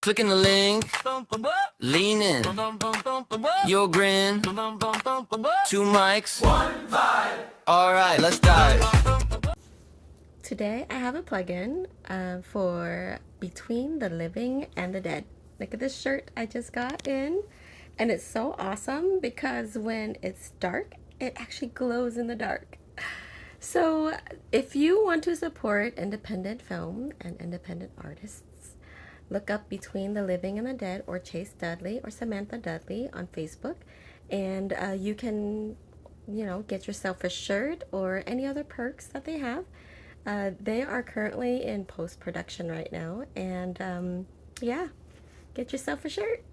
Clicking the link, lean in, your grin, 2 mics, 1 vibe. All right, let's dive. Today I have a plugin for Between the Living and the Dead. Look at this shirt I just got in, and it's so awesome because when it's dark, it actually glows in the dark. So if you want to support independent film and independent artists, look up Between the Living and the Dead or Chase Dudley or Samantha Dudley on Facebook, and you can, get yourself a shirt or any other perks that they have. They are currently in post-production right now, and yeah, get yourself a shirt.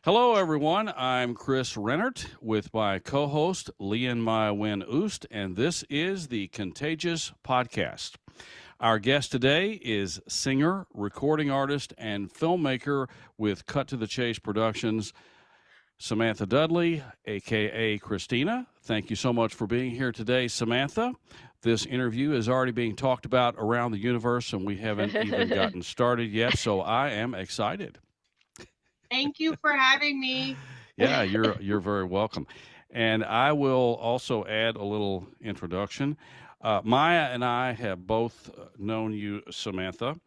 Hello, everyone. I'm Chris Rennert with my co-host, Lian Mai Win Oost, and this is the Contagious podcast. Our guest today is singer, recording artist, and filmmaker with Cut to the Chase Productions, Samantha Dudley, a.k.a. Kristina. Thank you so much for being here today, Samantha. This interview is already being talked about around the universe, and we haven't even gotten started yet, so I am excited. Thank you for having me. Yeah, you're very welcome. And I will also add a little introduction. Maya and I have both known you, Samantha,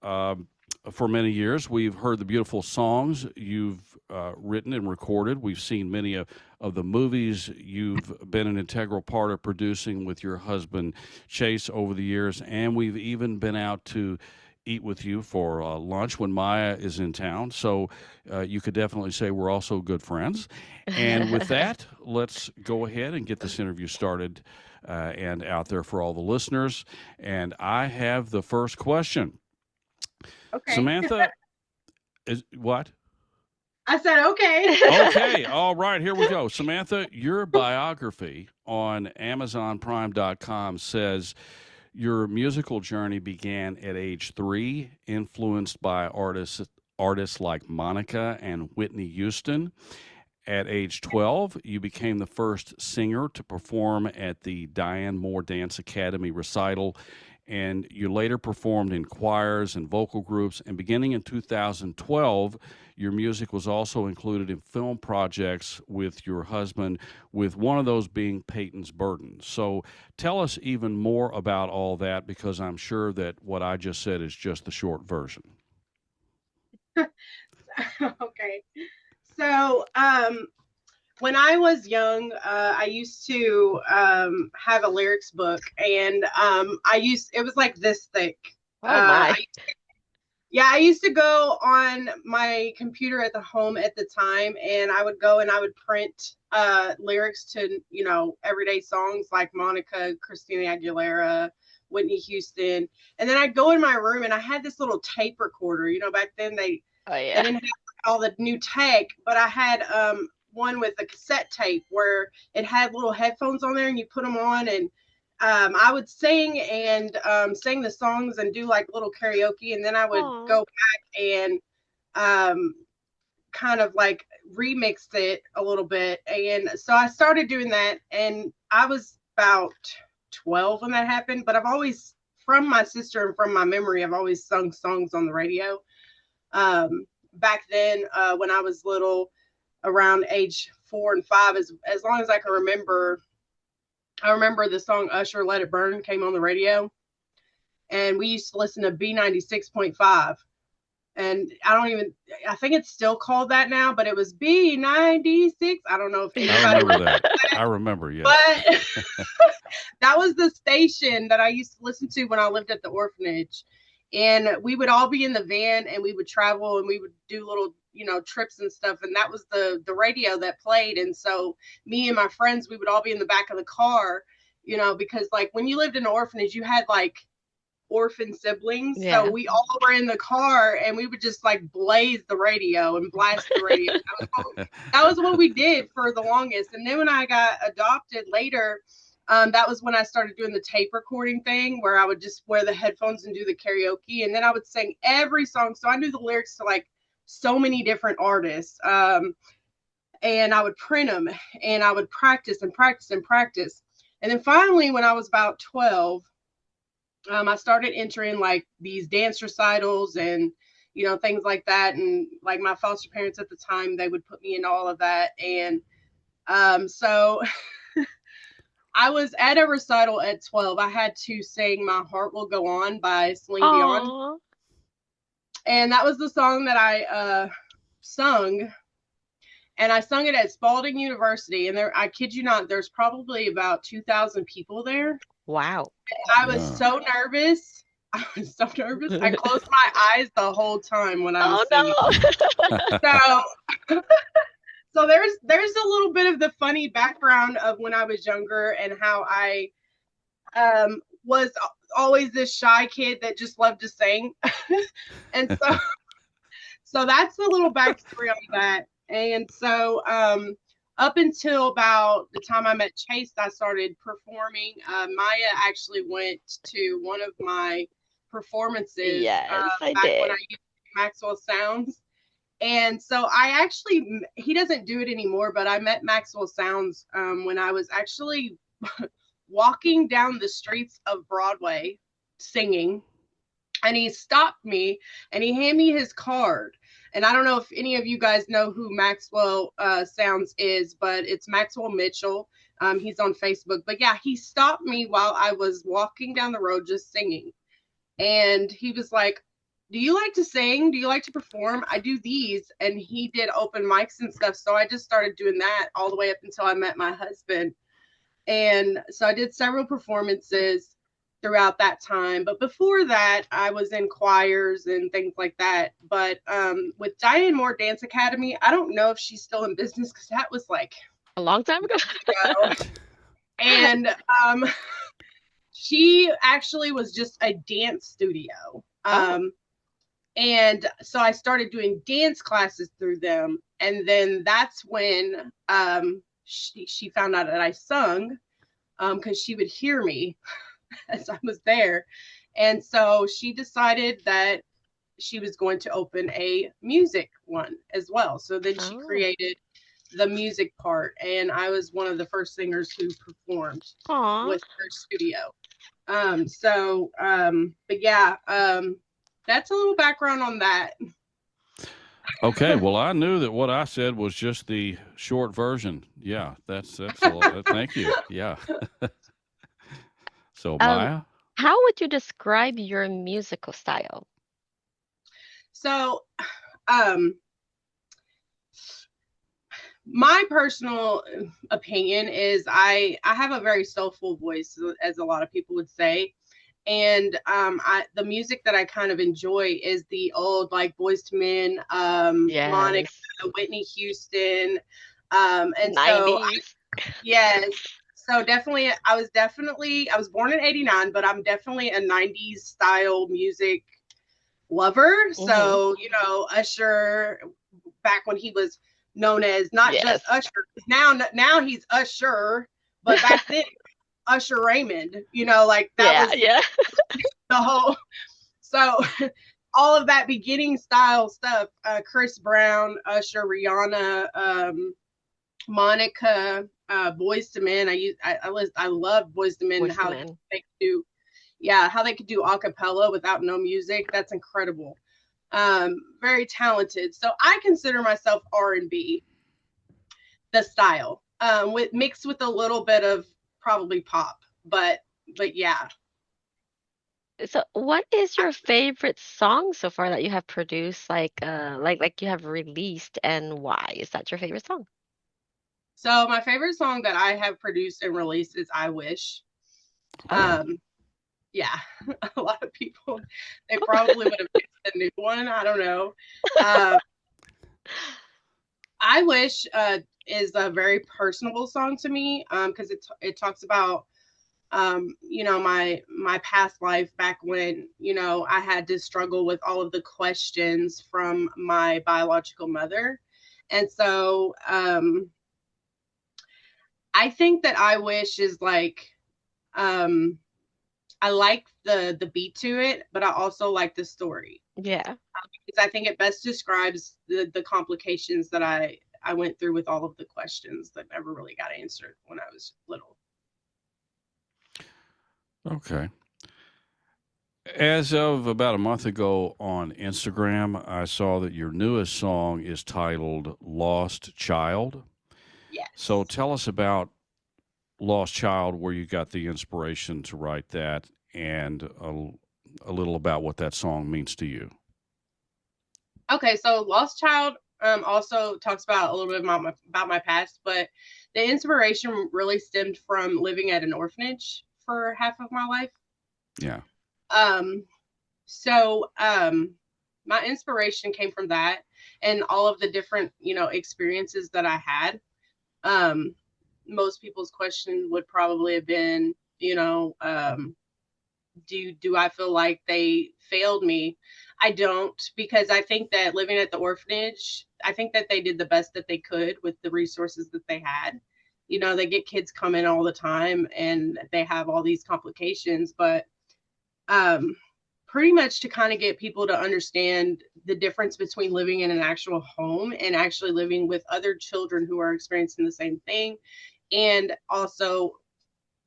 for many years. We've heard the beautiful songs you've written and recorded. We've seen many of the movies you've been an integral part of producing with your husband, Chase, over the years. And we've even been out to eat with you for lunch when Maya is in town. So you could definitely say we're also good friends. And with that, let's go ahead and get this interview started and out there for all the listeners. And I have the first question. Okay. Samantha, is what? I said, okay. Okay. All right. Here we go. Samantha, your biography on AmazonPrime.com says your musical journey began at age 3, influenced by artists like Monica and Whitney Houston. At age 12, you became the first singer to perform at the Diane Moore Dance Academy recital, and you later performed in choirs and vocal groups. And beginning in 2012, your music was also included in film projects with your husband, with one of those being Peyton's Burden. So tell us even more about all that, because I'm sure that what I just said is just the short version. Okay. So when I was young, I used to have a lyrics book, and it was like this thick. Oh my. I used to go on my computer at the home at the time, and I would go and I would print lyrics to, everyday songs like Monica, Kristina Aguilera, Whitney Houston. And then I'd go in my room, and I had this little tape recorder. Back then they didn't have all the new tech, but I had one with a cassette tape where it had little headphones on there, and you put them on, and I would sing and sing the songs and do like little karaoke, and then I would go back and kind of like remixed it a little bit. And so I started doing that, and I was about 12 when that happened, but I've always, from my sister and from my memory, I've always sung songs on the radio. Back then, when I was little, around age 4 and 5, as long as I can remember, I remember the song Usher, Let It Burn came on the radio, and we used to listen to B96.5. And I think it's still called that now, but it was B96. I don't know if anybody remember that. I remember, yeah. But that was the station that I used to listen to when I lived at the orphanage. And we would all be in the van, and we would travel, and we would do little, trips and stuff. And that was the radio that played. And so me and my friends, we would all be in the back of the car, because like when you lived in an orphanage, you had like orphan siblings. Yeah. So we all were in the car, and we would just like blaze the radio and blast the radio. That was what we did for the longest. And then when I got adopted later, that was when I started doing the tape recording thing, where I would just wear the headphones and do the karaoke, and then I would sing every song. So I knew the lyrics to like so many different artists, and I would print them, and I would practice and practice and practice. And then finally, when I was about 12, I started entering like these dance recitals and, you know, things like that. And like my foster parents at the time, they would put me in all of that. And so I was at a recital at 12. I had to sing My Heart Will Go On by Celine Dion. Oh, And that was the song that I sung. And I sung it at Spalding University. And there, I kid you not, there's probably about 2,000 people there. wow. I was so nervous. I was so nervous. I closed my eyes the whole time when I was singing. No. So, so there's a little bit of the funny background of when I was younger and how I was always this shy kid that just loved to sing. And so that's a little backstory on that. And so up until about the time I met Chase, I started performing. Maya actually went to one of my performances Yes, I back when did. I used Maxwell Sounds. And so he doesn't do it anymore, but I met Maxwell Sounds when I was actually walking down the streets of Broadway singing. And he stopped me and he handed me his card. And I don't know if any of you guys know who Maxwell Sounds is, but it's Maxwell Mitchell. He's on Facebook. But yeah, he stopped me while I was walking down the road just singing. And he was like, do you like to sing? Do you like to perform? I do these. And he did open mics and stuff. So I just started doing that all the way up until I met my husband. And so I did several performances throughout that time. But before that, I was in choirs and things like that. But with Diane Moore Dance Academy, I don't know if she's still in business because that was like A long time ago. and she actually was just a dance studio. And so I started doing dance classes through them. And then that's when she found out that I sung because she would hear me as I was there. And so she decided that she was going to open a music one as well. So then she created the music part. And I was one of the first singers who performed with her studio. But yeah, that's a little background on that. Okay, well, I knew that what I said was just the short version. Yeah, that's a lot. Thank you. Yeah. So, Maya? How would you describe your musical style? So, my personal opinion is I have a very soulful voice, as a lot of people would say. And the music that I kind of enjoy is the old, like Boyz II Men, Monica, Whitney Houston, and 90s. Yes. So definitely, I was born in '89, but I'm definitely a '90s style music lover. So, you know, Usher, back when he was known as not just Usher. Now he's Usher, but back then Usher Raymond, you know, like that was the whole. So all of that beginning style stuff, Chris Brown, Usher, Rihanna, Monica, Boyz II Men. I love Boyz II Men. How they could do a cappella without no music. That's incredible. Very talented. So I consider myself R&B, the style, mixed with a little bit of probably pop, but yeah. So what is your favorite song so far that you have produced, like you have released, and why is that your favorite song? So my favorite song that I have produced and released is I Wish. Yeah, a lot of people, they probably would have picked a new one. I don't know. I Wish is a very personable song to me because it talks about you know, my past life back when, you know, I had to struggle with all of the questions from my biological mother. And so I think that I Wish is like I like the beat to it, but I also like the story. Yeah. Because I think it best describes the complications that I went through with all of the questions that never really got answered when I was little. Okay. As of about a month ago on Instagram, I saw that your newest song is titled Lost Child. So Yes. tell us about Lost Child, where you got the inspiration to write that, and a little about what that song means to you. Okay, so Lost Child also talks about a little bit about my past, but the inspiration really stemmed from living at an orphanage for half of my life. Yeah. Um, so my inspiration came from that and all of the different, experiences that I had. Um, Most people's question would probably have been, do I feel like they failed me? I don't, because I think that living at the orphanage, I think that they did the best that they could with the resources that they had. They get kids coming all the time and they have all these complications, but um pretty much to kind of get people to understand the difference between living in an actual home and actually living with other children who are experiencing the same thing. And also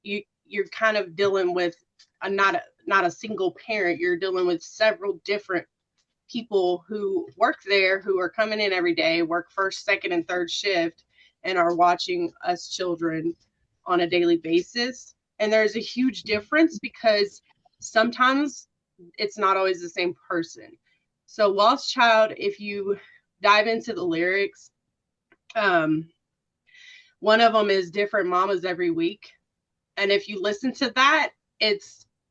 you're kind of dealing with not a single parent. You're dealing with several different people who work there, who are coming in every day, work first, second, and third shift, and are watching us children on a daily basis. And there's a huge difference because sometimes it's not always the same person. So Lost Child, if you dive into the lyrics, um, one of them is different mamas every week. And if you listen to that, it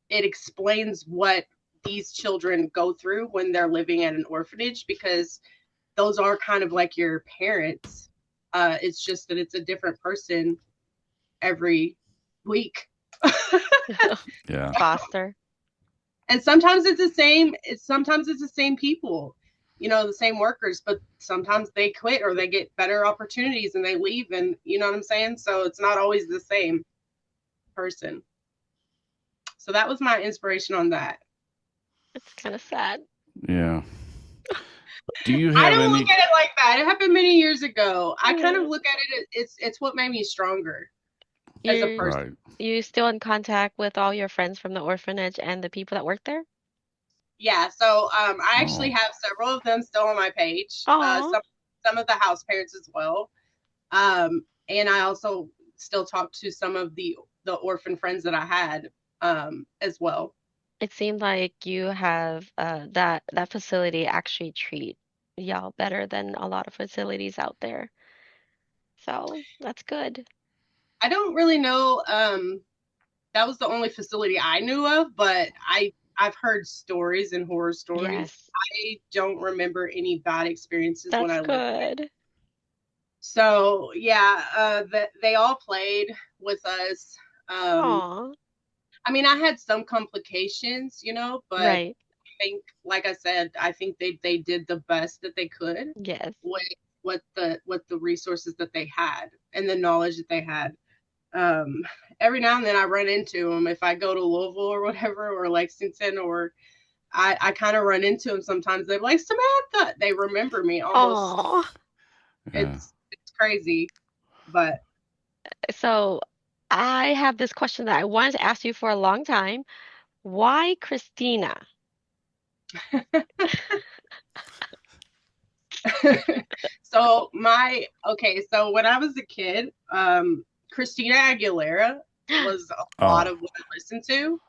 explains what these children go through when they're living at an orphanage, because those are kind of like your parents. It's just that it's a different person every week. Yeah. Foster. And sometimes it's the same. Sometimes it's the same people, the same workers, but sometimes they quit or they get better opportunities and they leave, and you know what I'm saying? So it's not always the same person. So that was my inspiration on that. It's kind of sad. Yeah. Do you I have don't look any? at it like that. It happened many years ago. I kind of Yeah. look at it, it's what made me stronger as a You person. Right. you still in contact with all your friends from the orphanage and the people that work there? Yeah, so I actually Oh. have several of them still on my page. Oh, Some of the house parents as well. And I also still talk to some of the orphan friends that I had as well. it seemed like you have that facility actually treat y'all better than a lot of facilities out there. So that's good. I don't really know. That was the only facility I knew of, but I've heard stories and horror stories. Yes, I don't remember any bad experiences when that's I lived. good. So yeah, they all played with us. Um, Aw, I mean, I had some complications, but right. like I said, I think they did the best that they could Yes. with what the resources that they had and the knowledge that they had. Um, every now and then I run into them if I go to Louisville or whatever, or Lexington, or I kind of run into them sometimes. They're like, Samantha. They remember me almost. Aw. Yeah. It's crazy, but So I have this question that I wanted to ask you for a long time. Why Kristina? so when I was a kid, Christina Aguilera was a lot Oh. of what I listened to.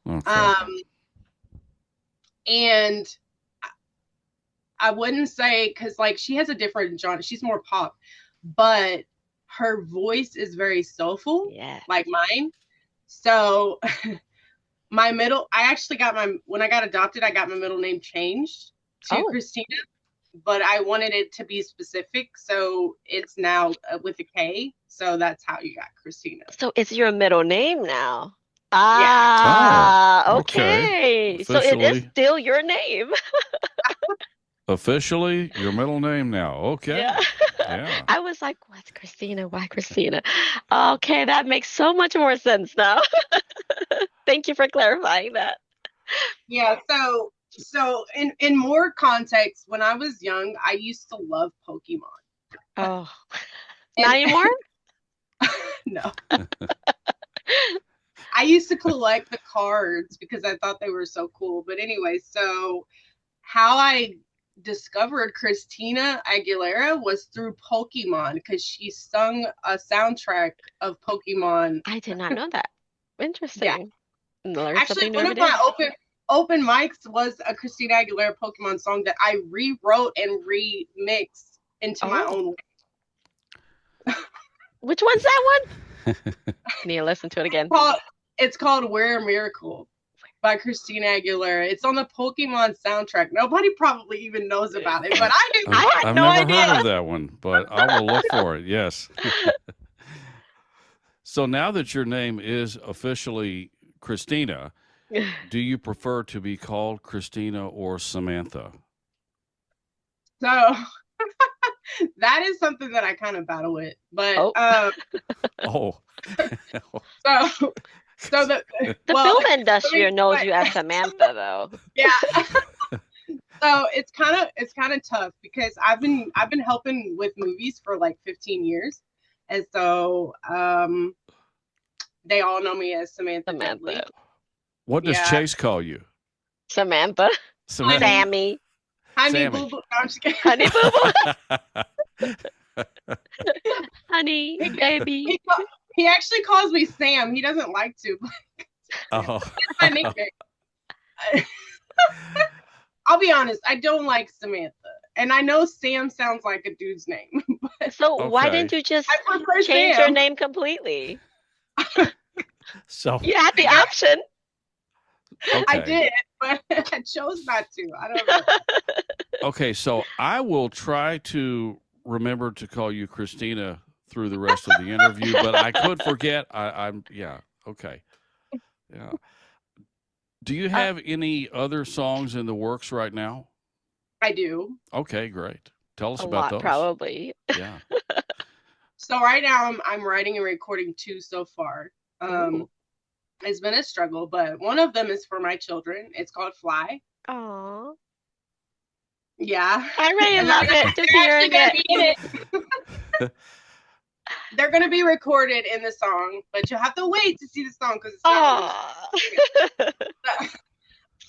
Okay. Um, and I wouldn't say, because like she has a different genre, she's more pop, but her voice is very soulful, Yeah. like mine. So I actually when I got adopted, I got my middle name changed to Oh, Christina, but I wanted it to be specific. So it's now with a K. So that's how you got Christina. so it's your middle name now. Yeah. Oh. Ah, Okay. okay. So it is Officially. still your name. Officially, your middle name now. Yeah. Okay. Yeah. I was like, what's Christina? Why Christina? Okay, that makes so much more sense now. Thank you for clarifying that. Yeah. So in more context, when I was young, I used to love Pokemon. Oh, not And anymore? no, I used to collect the cards because I thought they were so cool. But anyway, so how I discovered Kristina Aguilera was through Pokemon because she sung a soundtrack of Pokemon. I did not know that. Yeah, Interesting. Learn actually, something new one every of my day. open mics was a Christina Aguilera Pokemon song that I rewrote and remixed into my Oh, own which one's that one? Need to listen to it again. way. It's called We're a Miracle by Christina Aguilera. It's on the Pokemon soundtrack. Nobody probably even knows about it, but I do. I had I've no never heard idea. of that one, but I will look for it. Yes. So now that your name is officially Kristina, do you prefer to be called Kristina or Samantha? So that is something that I kind of battle with. But Oh, Oh, so the the well, film let industry me knows you as Samantha, though. yeah. So it's kind of tough because I've been helping with movies for like 15 years, and so they all know me as Samantha Dudley. Samantha. what does Yeah, Chase call you? Samantha. Samantha? honey, Sammy. honey, Sammy. boo boo. No, I'm just kidding. Honey boo boo. Honey, He, baby. he actually calls me Sam. He doesn't like to, but Oh. that's my nickname. I'll be honest, I don't like Samantha. And I know Sam sounds like a dude's name. So why Okay. didn't you just I prefer change your Sam. name completely? So, You had the option. okay. I did, but I chose not to. I don't know. Okay, so I will try to remember to call you Christina through the rest of the interview, but I could forget. Yeah, okay. Yeah. Do you have any other songs in the works right now? I do. Okay, great. Tell us A about lot, those. probably. Yeah. So right now I'm writing and recording 2 so far. Ooh. It's been a struggle, but one of them is for my children. It's called Fly. Aw. Yeah. I really And love it. Just hearing gonna it. be in it. They're gonna be recorded in the song, but you'll have to wait to see the song because it's not released. Aw.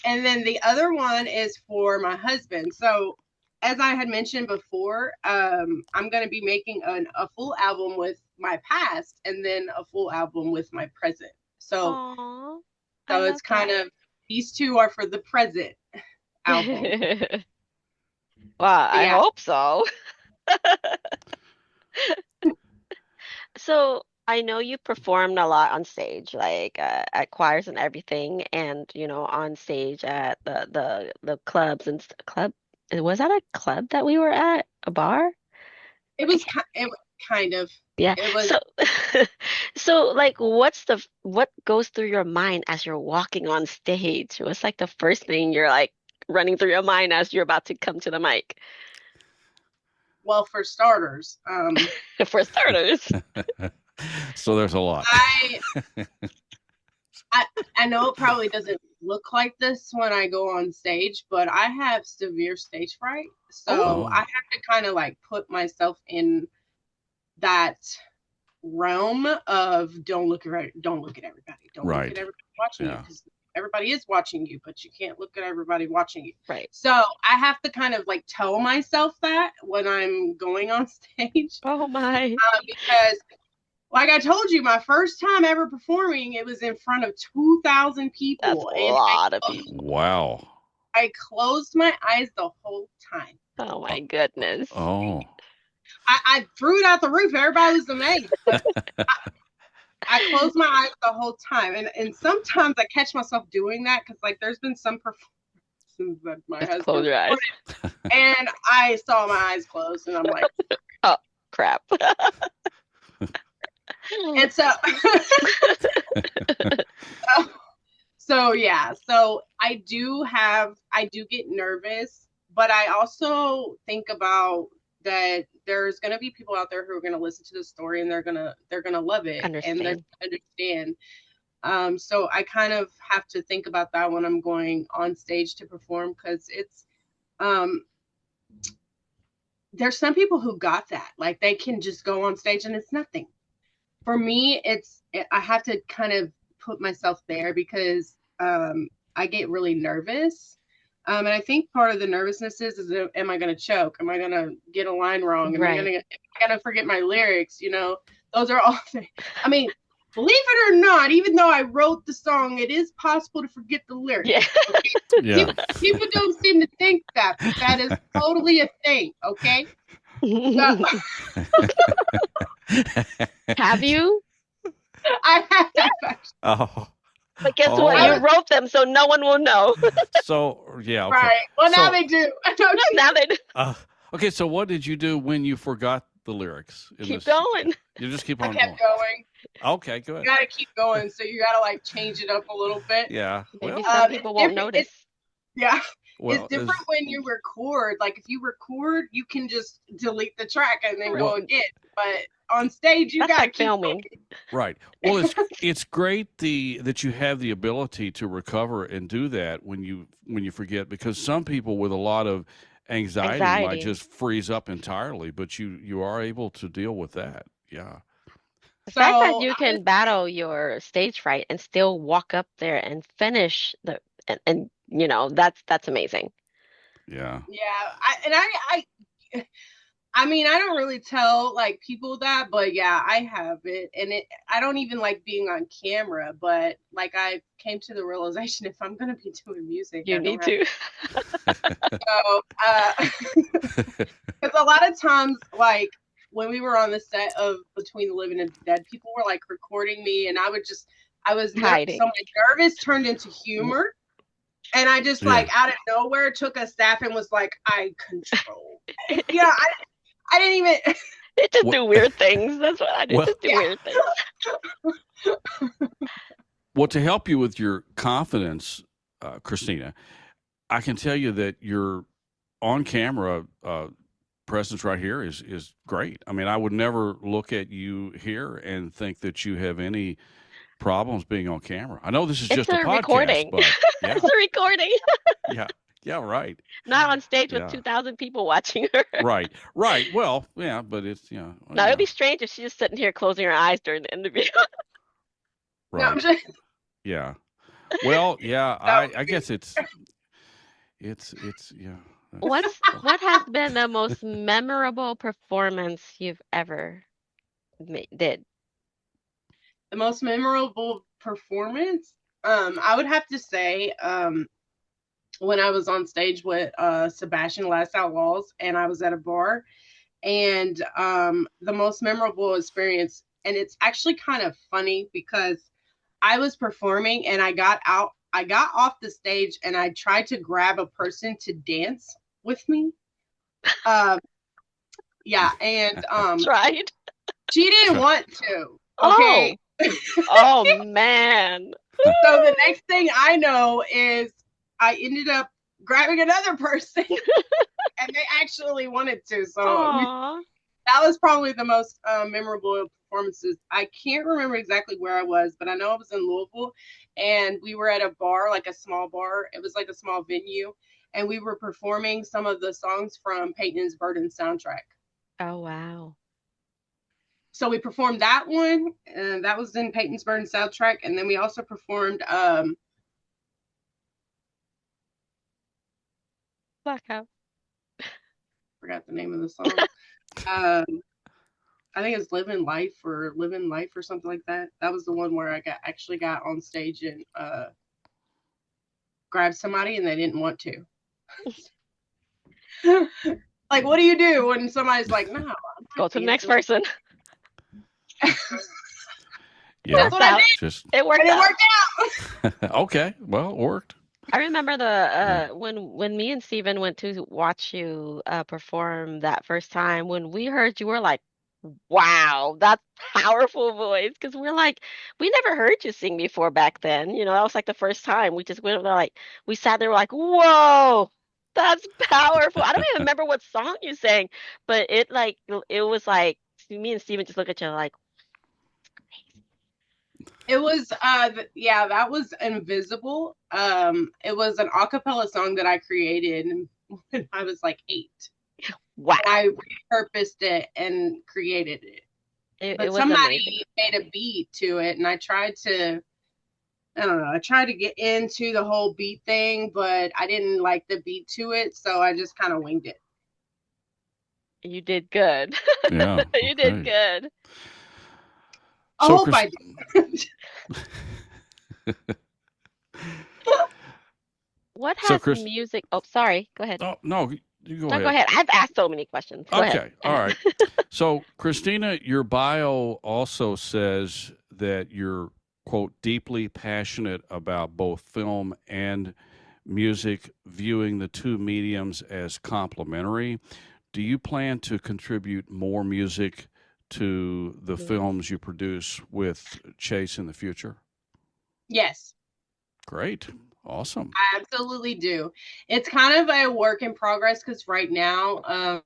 And then the other one is for my husband. So as I had mentioned before, I'm going to be making a full album with my past and then a full album with my present. So Aw. I so love it's kind of, these 2 are for the present album. that. Well, I Yeah. hope so. So I know you performed a lot on stage, like at choirs and everything, and on stage at the clubs and club. Was that a club that we were at? A bar? It was kind of, Yeah. it was, So, so like, what goes through your mind as you're walking on stage? What's like the first thing you're like running through your mind as you're about to come to the mic? well, for starters, For starters. So there's a lot. I know it probably doesn't look like this when I go on stage, but I have severe stage fright. So Oh. I have to kind of like put myself in that realm of don't look at everybody. Don't look at Right. everybody watching you Yeah. because everybody is watching you, but you can't look at everybody watching you. Right. So I have to kind of like tell myself that when I'm going on stage Oh my. because like I told you, my first time ever performing, it was in front of 2,000 That's people. a And lot of people. Wow. I closed my eyes the whole time. Oh my goodness. Oh. I threw it out the roof. Everybody was amazed. But I closed my eyes the whole time. And sometimes I catch myself doing that because like there's been some performances that my Just husband close your eyes. recorded, and I saw my eyes closed and I'm like, Oh, crap. and so so yeah, so I do get nervous, but I also think about that there's going to be people out there who are going to listen to the story and they're going to love it and they're Understand. going to understand. So I kind of have to think about that when I'm going on stage to perform because it's there's some people who got that, like they can just go on stage and it's nothing. For me, I have to kind of put myself there because I get really nervous. And I think part of the nervousness is am I going to choke? Am I going to get a line wrong? Am I going to forget my lyrics? You know, those are all things. I mean, believe it or not, even though I wrote the song, it is possible to forget the lyrics. Yeah. Yeah. People don't seem to think that, but that is totally a thing, okay? So, Have you? I have. Oh. But guess what? Oh. You wrote them, so no one will know. So yeah. Okay. Right. Well, now So- they do. Now they Okay. So what did you do when you forgot the lyrics? keep going. You just keep I on kept going. going. Okay. Good. You got to keep going, so you got to like change it up a little bit. Yeah. Maybe Well. some people won't different- notice. Yeah. Well. It's different when you record. Like if you record, you can just delete the track and then go again. But on stage, you That's got to like keep filming. Right. Well, it's great that you have the ability to recover and do that when you forget, because some people with a lot of anxiety might Anxiety. just freeze up entirely, but you are able to deal with that. Yeah. The fact that So you can battle your stage fright and still walk up there and finish and you know, that's amazing. Yeah. yeah, I mean, I don't really tell like people that, but yeah, I have it, and I don't even like being on camera, but like I came to the realization if I'm gonna be doing music, You I need don't to. have because a lot of times, like when we were on the set of Between the Living and the Dead, people were like recording me, and I was Hiding. so my nervous turned into humor. And I just like out of nowhere took a staff and was like, I control. Yeah, I didn't even. They just What- do weird things. That's what I do. Well- Just do weird things. Well, to help you with your confidence, Kristina, I can tell you that your on camera presence right here is great. I mean, I would never look at you here and think that you have any problems being on camera. I know this is It's just a a podcast, recording. but yeah, It's a recording. yeah, right, Not on stage Yeah. with 2,000 people watching her. right. Well, yeah, but it's No, yeah, it'd be strange if she's just sitting here closing her eyes during the interview. No, I'm right, just, yeah. Well, yeah, I guess it's yeah. What has been the most memorable performance you've ever did? the most memorable performance. I would have to say, when I was on stage with Sebastian Last Outlaws, and I was at a bar, and the most memorable experience, and it's actually kind of funny because I was performing and I got off the stage and I tried to grab a person to dance with me. Yeah, and Tried. she didn't want to. Okay. Oh man. So the next thing I know is I ended up grabbing another person and they actually wanted to. So Aw. that was probably the most memorable performances. I can't remember exactly where I was, but I know I was in Louisville and we were at a bar, like a small bar. It was like a small venue, and we were performing some of the songs from Peyton's Burden soundtrack. Oh wow. So we performed that one, and that was in Peyton's Burden soundtrack, and then we also performed Blackout. forgot the name of the song. I think it's Living Life or something like that. That was the one where I actually got on stage and grabbed somebody and they didn't want to. Like, what do you do when somebody's like, no, I'm not Go to the next dancing. person. Yeah, That's what I did, just It worked and it out. worked out. okay. Well, it worked. I remember the when me and Steven went to watch you perform that first time. When we heard you, we're like, wow, that's powerful voice. Because we're like, we never heard you sing before back then. You know, that was like the first time. We just went there like, we sat there, we're like, whoa, that's powerful. I don't even remember what song you sang, but it was like me and Steven just look at each other like, It was that was Invisible. It was an a cappella song that I created when I was like 8. wow. I repurposed it and created it. It But was somebody amazing. made a beat to it, and I tried to I don't know. I tried to get into the whole beat thing, but I didn't like the beat to it, so I just kind of winged it. You did good. Yeah. You did Okay. good. I So, hope Chris. I did. What So, has Chris. music? Oh, sorry. Go ahead. Oh no, you go No, go ahead. ahead. I've asked so many questions. Go ahead. Okay. All right. So, Christina, your bio also says that you're, quote, deeply passionate about both film and music, viewing the two mediums as complementary. Do you plan to contribute more music to the Mhm. films you produce with Chase in the future? Yes, Great. Awesome. I absolutely do. It's kind of a work in progress because right now,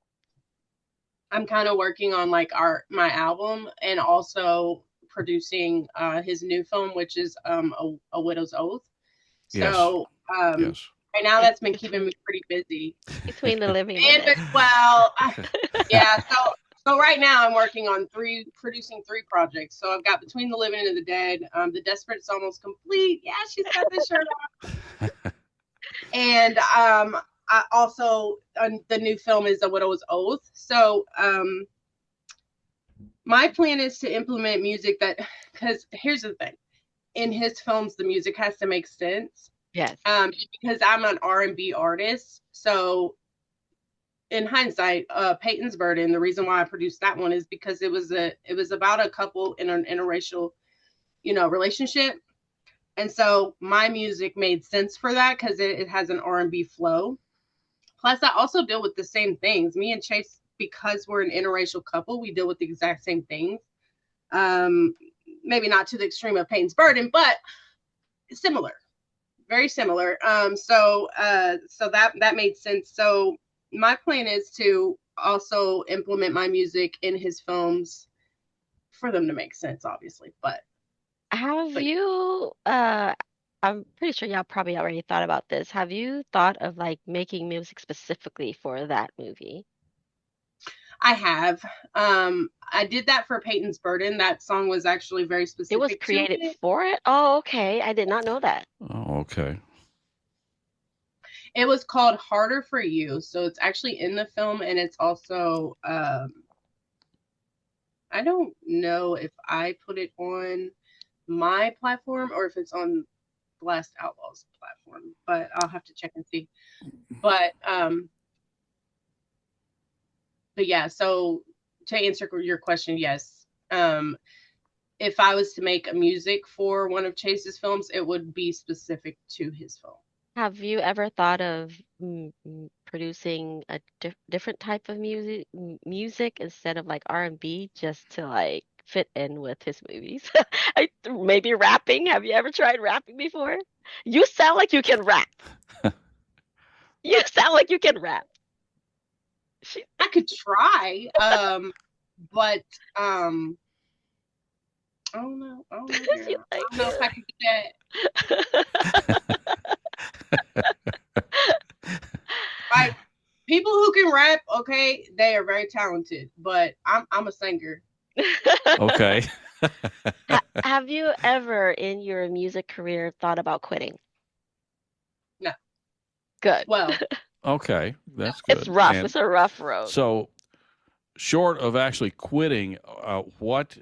I'm kind of working on like my album and also producing his new film, which is a Widow's Oath. Yes. So um, Yes. right now, Be- that's been keeping between me pretty busy. between the living and the And dead. well, yeah. So right now, I'm working on producing three projects. So I've got Between the Living and the Dead. The Desperate's almost complete. Yeah, she's got the shirt on. And I also the new film is A Widow's Oath. So my plan is to implement music that, because here's the thing, in his films the music has to make sense. Yes. Because I'm an R&B artist, so in hindsight, Peyton's Burden, the reason why I produced that one is because it was about a couple in an interracial, relationship. And so my music made sense for that because it has an R&B flow. Plus, I also deal with the same things. Me and Chase, because we're an interracial couple, we deal with the exact same things. Um, Maybe not to the extreme of Peyton's Burden, but similar, very similar. So that made sense. So my plan is to also implement my music in his films for them to make sense, obviously. Have But you, I'm pretty sure y'all probably already thought about this. Have you thought of like making music specifically for that movie? I have. I did that for Peyton's Burden. That song was actually very It was specific to created it. for it? Oh, okay. I did not know that. Oh, okay. It was called Harder for You. So it's actually in the film, and it's also I don't know if I put it on my platform or if it's on Blast Outlaws platform, but I'll have to check and see. But but yeah, so to answer your question, yes. If I was to make a music for one of Chase's films, it would be specific to his film. Have you ever thought of producing a different type of music instead of like R&B just to like fit in with his movies? Maybe rapping. Have you ever tried rapping before? You sound like you can rap. You sound like you can rap. She, I could try, but I don't know. I don't know, she girl. I like don't know if I could get right. People who can rap, okay, they are very talented, but I'm a singer. Okay. Have you ever in your music career thought about quitting? No, Good. well, Okay. That's It's good. rough. And It's a rough road. so, short of actually quitting, what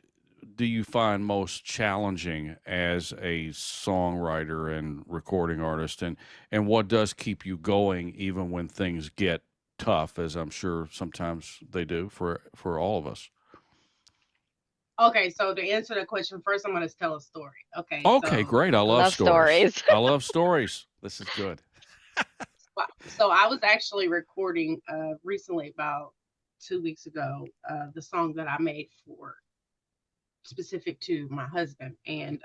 do you find most challenging as a songwriter and recording artist, and what does keep you going even when things get tough, as I'm sure sometimes they do for all of us? okay. So to answer the question, first I'm going to tell a story. Okay, Okay, so great. I love Love stories. stories. I love stories. This is good. so I was actually recording recently about 2 weeks ago the song that I made for specific to my husband, and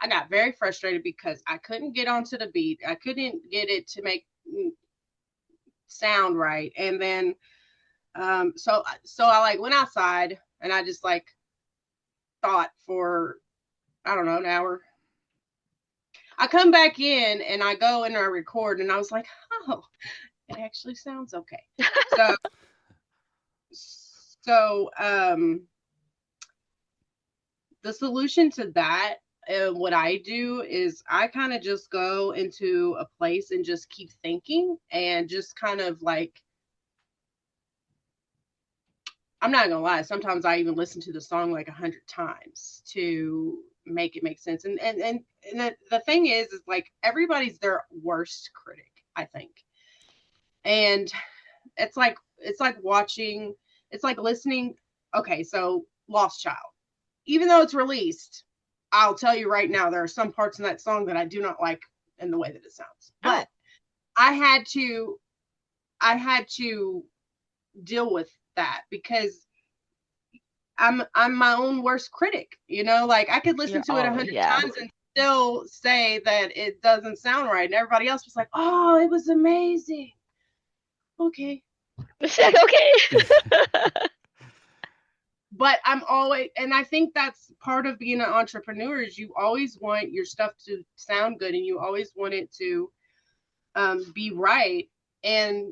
I got very frustrated because I couldn't get onto the beat. I couldn't get it to make sound right, and then so I like went outside and I just like thought for I don't know an hour. I come back in and I go and I record and I was like, oh, it actually sounds okay. So so the solution to that what I do is I kind of just go into a place and just keep thinking and just kind of like, I'm not gonna lie, sometimes I even listen to the song like 100 times to make it make sense. And the thing is like everybody's their worst critic, I think. And it's like watching, it's like listening. Okay, so Lost Child, even though it's released, I'll tell you right now, there are some parts in that song that I do not like in the way that it sounds. But I had to deal with that because I'm my own worst critic. Like I could listen to it 100 times and still say that it doesn't sound right, and everybody else was like, "Oh, it was amazing." Okay. Okay. But I'm always, and I think that's part of being an entrepreneur, is you always want your stuff to sound good and you always want it to be right. And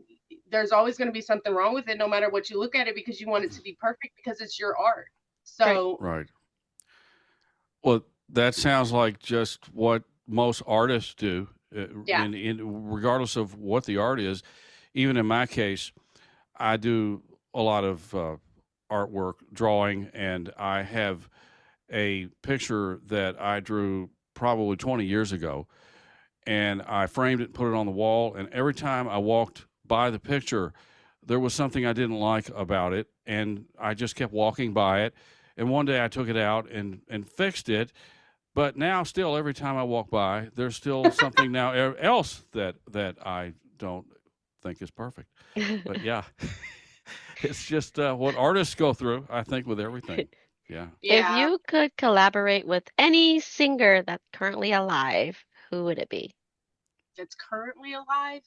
there's always going to be something wrong with it, no matter what you look at it, because you want it to be perfect because it's your art. So, Right. Well, that sounds like just what most artists do, yeah. regardless of what the art is. Even in my case, I do a lot of artwork, drawing, and I have a picture that I drew probably 20 years ago, and I framed it and put it on the wall. And every time I walked by the picture, there was something I didn't like about it, and I just kept walking by it. And one day I took it out and fixed it. But now, still, every time I walk by, there's still something now else that I don't think is perfect. But yeah, it's just what artists go through, I think, with everything. Yeah. If you could collaborate with any singer that's currently alive, who would it be? That's currently alive?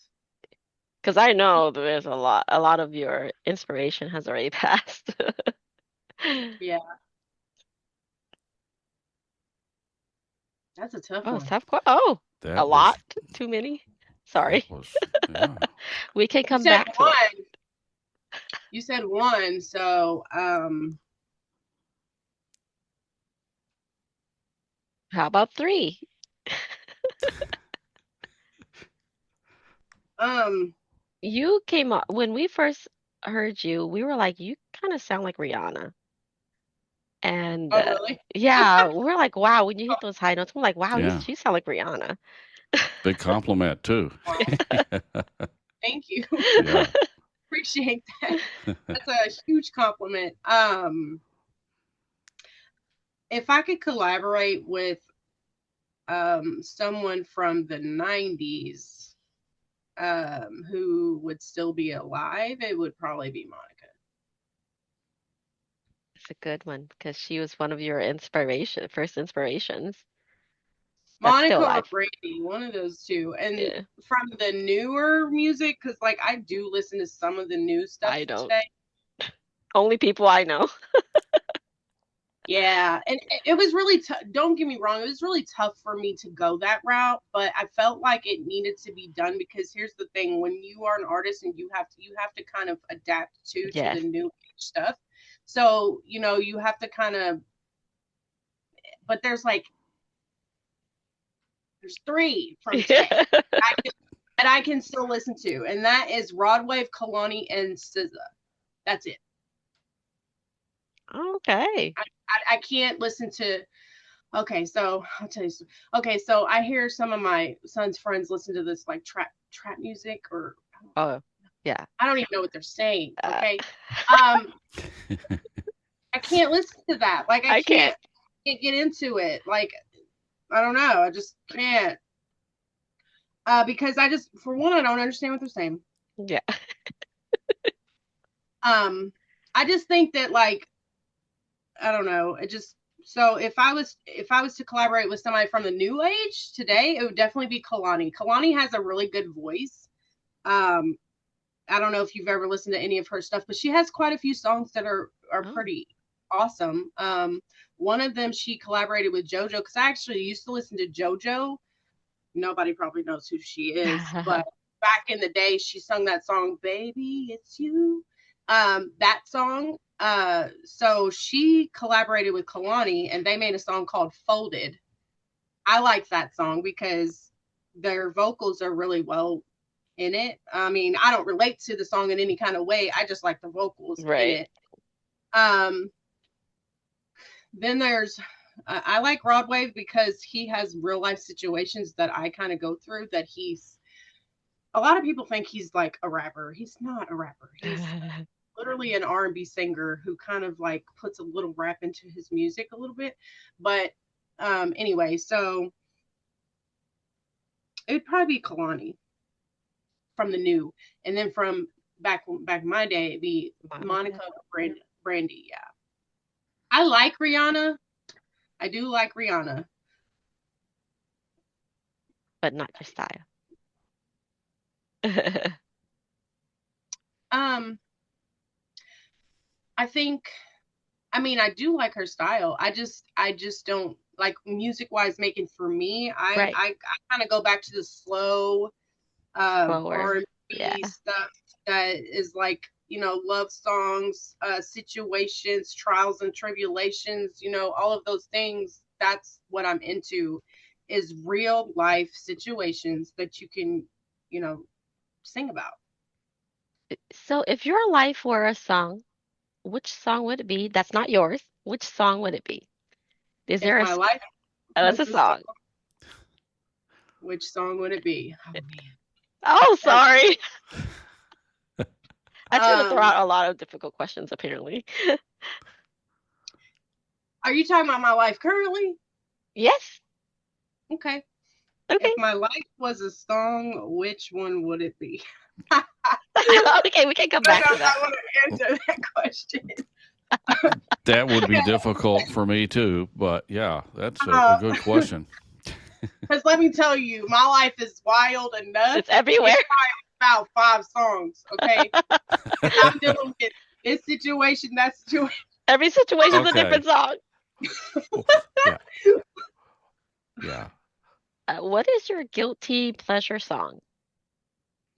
Because I know there's a lot of your inspiration has already passed. Yeah. That's a tough one. Oh, That a was lot? Too many? Sorry. yeah. We can You come said back to one. it. You said one, so How about 3? You came up when we first heard you, we were like, you kind of sound like Rihanna. And oh really? yeah, we're like, wow, when you hit those high notes, we're like, wow, Yeah. you sound like Rihanna. Big compliment, too. Wow. Thank you. Yeah. Appreciate that. That's a huge compliment. If I could collaborate with someone from the 90s who would still be alive, it would probably be Monica. It's a good one because she was one of your first inspirations. That's still Monica or alive. Brandy, one of those two. And Yeah. from the newer music, because like I do listen to some of the new stuff I don't. today. Only people I know. Yeah, and it was really tough. Don't get me wrong, it was really tough for me to go that route, but I felt like it needed to be done because here's the thing: when you are an artist and you have to kind of adapt to Yes. the new age stuff. So you have to kind of, but there's 3 from today that I can still listen to, and that is Rod Wave, Kalani, and SZA. That's it. Okay. I can't listen to. Okay, so I'll tell you. Okay, so I hear some of my son's friends listen to this like trap music, or Oh, yeah. I don't even know what they're saying. Uh, Okay, I can't listen to that. Like I can't get into it. Like I don't know. I just can't. Because for one, I don't understand what they're saying. Yeah. I just think that like I don't know. It just so if I was to collaborate with somebody from the new age today, it would definitely be Kalani. Kalani has a really good voice. I don't know if you've ever listened to any of her stuff, but she has quite a few songs that are pretty awesome. One of them she collaborated with JoJo, because I actually used to listen to JoJo. Nobody probably knows who she is, but back in the day, she sung that song, "Baby, It's You." That song. So she collaborated with Kalani, and they made a song called "Folded," I like that song because their vocals are really well in it. I mean, I don't relate to the song in any kind of way. I just like the vocals in Right. it. Then there's I like Rod Wave because he has real life situations that I kind of go through that he's a lot of people think he's like a rapper. He's not a rapper. He's literally an R&B singer who kind of like puts a little rap into his music a little bit. But anyway, so it'd probably be Kalani from the new, and then from back in my day, it'd be Monica Brandy. Yeah, I like Rihanna. I do like Rihanna, But not your style. um, I think. I mean, I do like her style. I just don't like music wise making for me. Right. I kind of go back to the slow Slower. R&B Yeah. stuff that is like, you know, love songs, situations, trials and tribulations, you know, all of those things. That's what I'm into, is real life situations that you can, you know, sing about. So if your life were a song, which song would it be? That's not yours. Which song would it be? Is If there my life it's was a a song, song. which song would it be? Oh man. Oh, sorry. I tend to throw Um, out a lot of difficult questions, apparently. are you talking about my life currently? Yes. Okay. If Okay. my life was a song, which one would it be? Okay, we can come I back to don't know that. how to answer that question. That would be difficult for me too, but yeah, that's a Uh, good question. Because let me tell you, my life is wild enough. It's everywhere. It's about 5 songs, okay? I'm dealing with this situation, that situation. Every situation's a Okay. different song. Yeah. Yeah. What is your guilty pleasure song?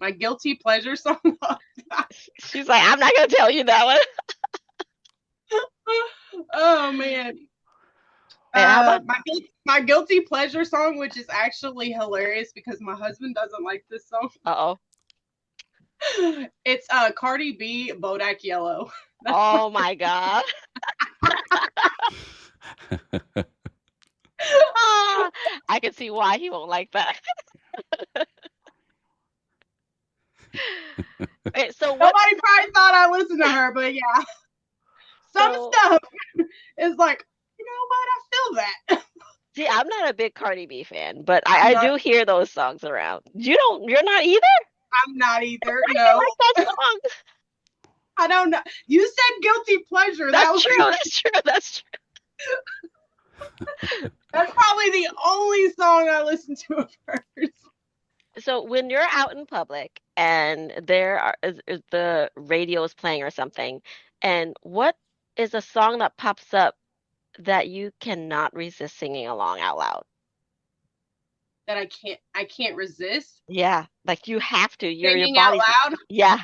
My guilty pleasure song. She's like, I'm not gonna tell you that one. Oh man. Hey, how about My guilty pleasure song, which is actually hilarious because my husband doesn't like this song. uh-oh. It's Cardi B, Bodak Yellow. Oh my God. Ah, I can see why he won't like that. Okay, so what Nobody probably thought I listened to her, but yeah. Some So- stuff is like, you know what? I feel that. see, I'm not a big Cardi B fan, but I not- do hear those songs around. You're not either? I'm not either. I No, like that song. I don't know. You said guilty pleasure. That's true. That's true. That's true. That's probably the only song I listen to of hers. So when you're out in public and is the radio is playing or something, and what is a song that pops up that you cannot resist singing along out loud? That I can't resist. Yeah, like you have to. Your Singing out body's loud. yeah.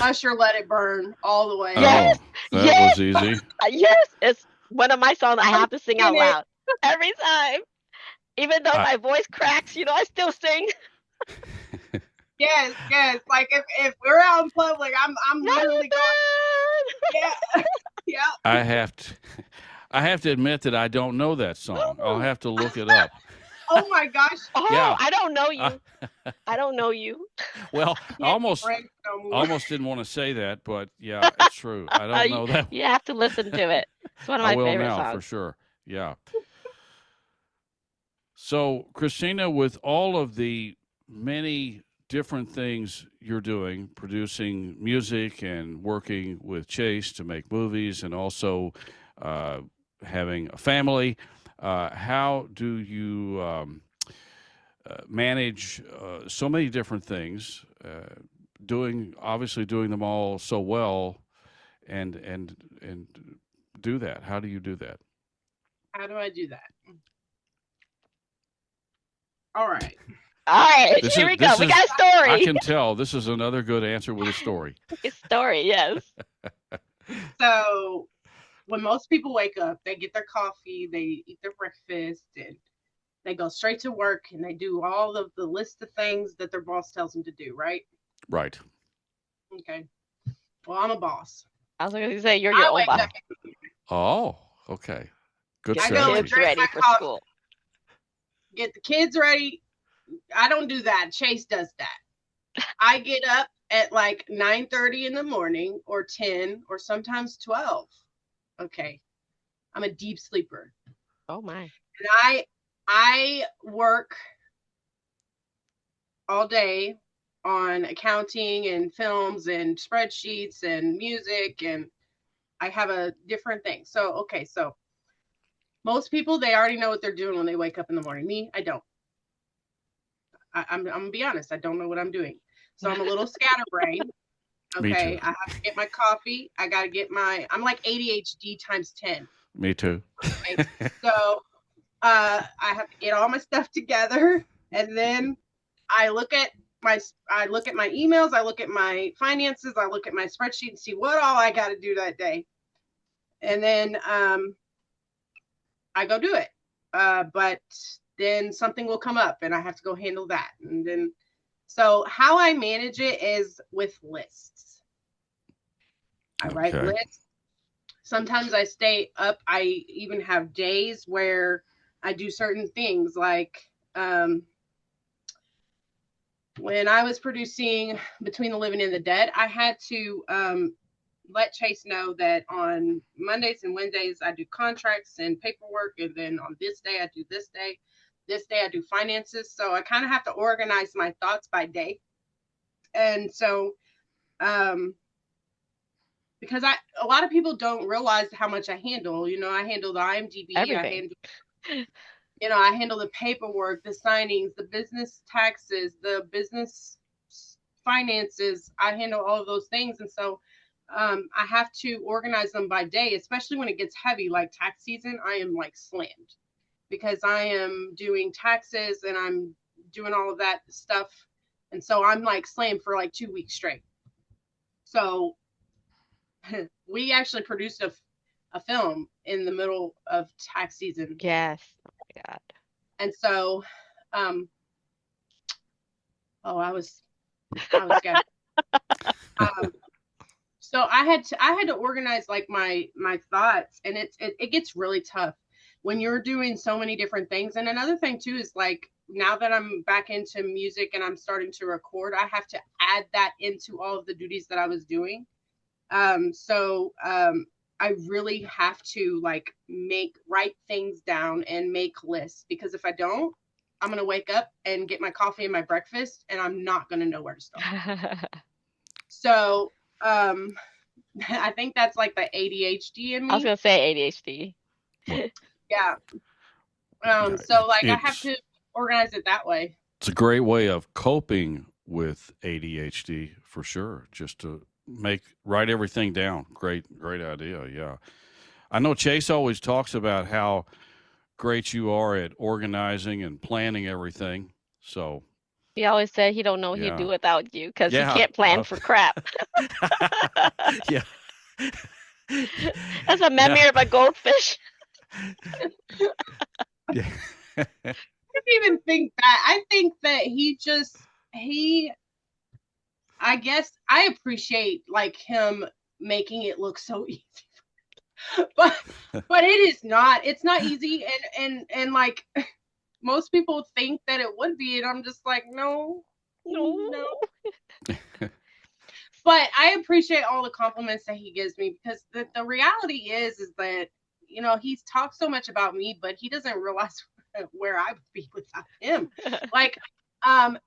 Usher, Let It Burn, all the way. Yes, Oh, that yes. was easy. Yes, it's one of my songs I have to sing out singing it. loud every time. Even though my voice cracks, I still sing. Yes, yes. Like if we're out in public, I'm literally going. Yeah, yeah. I have to admit that I don't know that song. I'll have to look it up. Oh my gosh. Oh, Yeah. I don't know you. I don't know you. Well, I Can't be almost friends no more. almost didn't want to say that, but yeah, it's true. I don't know that. You have to listen to it. It's one of I my will favorite now songs. for sure. Yeah. So, Kristina, with all of the many different things you're doing, producing music and working with Chase to make movies, and also having a family, how do you manage so many different things? Obviously doing them all so well, and do that. How do you do that? How do I do that? All right. All right, This here is- we go. this We is- got a story. I can tell this is another good answer with a story. A story, yes. So when most people wake up, they get their coffee, they eat their breakfast, and They go straight to work and they do all of the list of things that their boss tells them to do, right? Right. Okay. Well, I'm a boss. I was going to say, you're your I own wake boss. up, Oh, okay. Good Get I the go and kids strategy. drink ready my for coffee, school. get the kids ready. I don't do that. Chase does that. I get up at like 9:30 in the morning or 10 or sometimes 12. Okay. I'm a deep sleeper. Oh my. And I work all day on accounting and films and spreadsheets and music, and I have a different thing. So, okay, so most people, they already know what they're doing when they wake up in the morning. Me, I don't. I'm gonna be honest, I don't know what I'm doing. So I'm a little scatterbrained. Me too. Okay, I have to get my coffee. I got to get I'm like ADHD times 10. Me too. Okay, so I have to get all my stuff together, and then I look at my emails, I look at my finances, I look at my spreadsheet and see what all I got to do that day, and then I go do it. But then something will come up, and I have to go handle that, and then so how I manage it is with lists. I write Okay. lists. Sometimes I stay up. I even have days where I do certain things like when I was producing Between the Living and the Dead, I had to let Chase know that on Mondays and Wednesdays I do contracts and paperwork, and then on this day I do this day. This day I do finances. So I kind of have to organize my thoughts by day. And so because a lot of people don't realize how much I handle. You know, I handle the IMDb, Everything. I handle the paperwork, the signings, the business taxes, the business finances. I handle all of those things. And so I have to organize them by day, especially when it gets heavy, like tax season. I am like slammed because I am doing taxes and I'm doing all of that stuff. And so I'm like slammed for like 2 weeks straight. So we actually produced a film in the middle of tax season. Yes. Oh my God. And so, I was scared. So I had to organize like my thoughts, and it gets really tough when you're doing so many different things. And another thing too is like now that I'm back into music and I'm starting to record, I have to add that into all of the duties that I was doing. I really have to like write things down and make lists, because if I don't, I'm going to wake up and get my coffee and my breakfast and I'm not going to know where to start. So, I think that's like the ADHD in I was me. going to say ADHD. Yeah. Yeah, So like I have to organize it that way. It's a great way of coping with ADHD for sure. Just to write everything down. Great idea. Yeah. I know Chase always talks about how great you are at organizing and planning everything. So He always said he don't know what he'd yeah, do without you because he yeah, can't plan for crap. yeah, That's a memory yeah, of a goldfish. yeah. I didn't even think that. I think that I guess I appreciate like him making it look so easy. but it's not easy, and like most people think that it would be, and I'm just like, no. No. But I appreciate all the compliments that he gives me, because the reality is that he's talked so much about me, but he doesn't realize where I would be without him. Like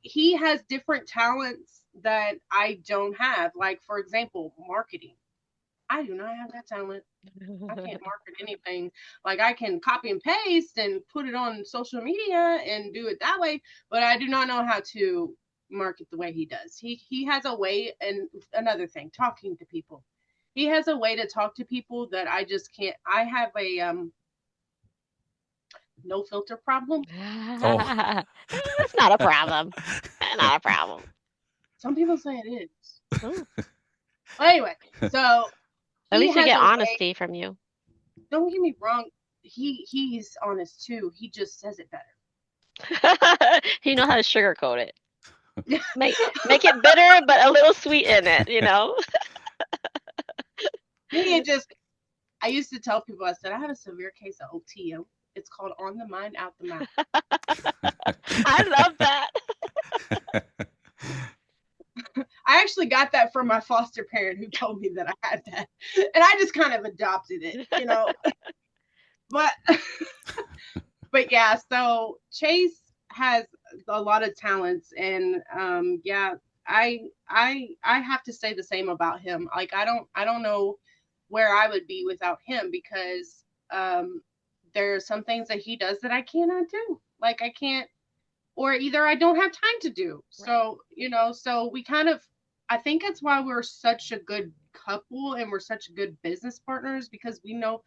he has different talents that I don't have. Like, for example, marketing. I do not have that talent. I can't market anything. Like, I can copy and paste and put it on social media and do it that way, but I do not know how to market the way he does. He has a way. And another thing, talking to people. He has a way to talk to people that I just can't. I have a no filter problem. Oh, It's not a problem. Not a problem. Some people say it is. Ooh. Well, anyway, so At he least you has get a way. honesty from you. Don't get me wrong. He's honest too. He just says it better. He knows how to sugarcoat it. Make it bitter, but a little sweet in it, you know? Me, I used to tell people, I said, I have a severe case of OT. It's called on the mind, out the mouth. I love that. I actually got that from my foster parent who told me that I had that. And I just kind of adopted it, you know. But but yeah, so Chase has a lot of talents, and yeah, I have to say the same about him. Like I don't know where I would be without him, because there are some things that he does that I cannot do. Like I can't, or either I don't have time to do. Right. So, you know, so we kind of, I think that's why we're such a good couple and we're such good business partners, because we know,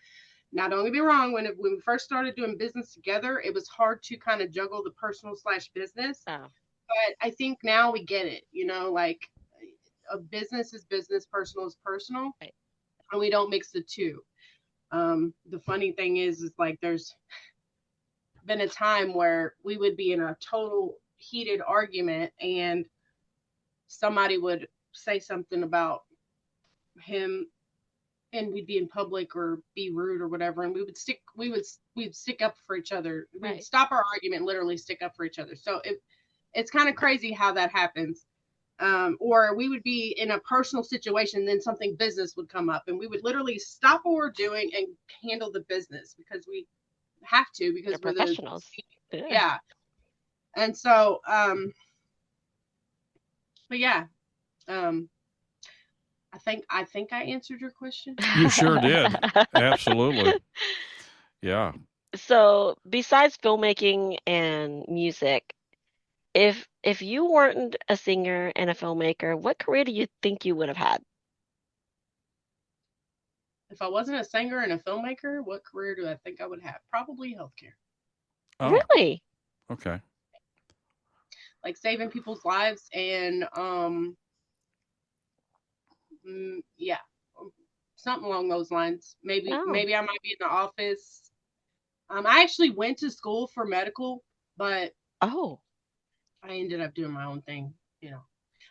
now don't get me wrong, when we first started doing business together, it was hard to kind of juggle the personal / business. Oh, But I think now we get it, you know, like a business is business, personal is personal, right. and we don't mix the two. The funny thing is like there's been a time where we would be in a total heated argument and somebody would say something about him, and we'd be in public or be rude or whatever, and we'd stick up for each other. Right. We'd stop our argument, literally stick up for each other. So it's kind of crazy how that happens. Or we would be in a personal situation, then something business would come up, and we would literally stop what we're doing and handle the business, because we have to, because They're we're professionals. yeah. And so but yeah, I think I answered your question. You sure did. Absolutely. Yeah. So, besides filmmaking and music, if you weren't a singer and a filmmaker, what career do you think you would have had? If I wasn't a singer and a filmmaker, what career do I think I would have? Probably healthcare. Oh, Really? okay. Like saving people's lives, and yeah, something along those lines. Maybe Oh. I might be in the office. I actually went to school for medical, but Oh. I ended up doing my own thing, you know.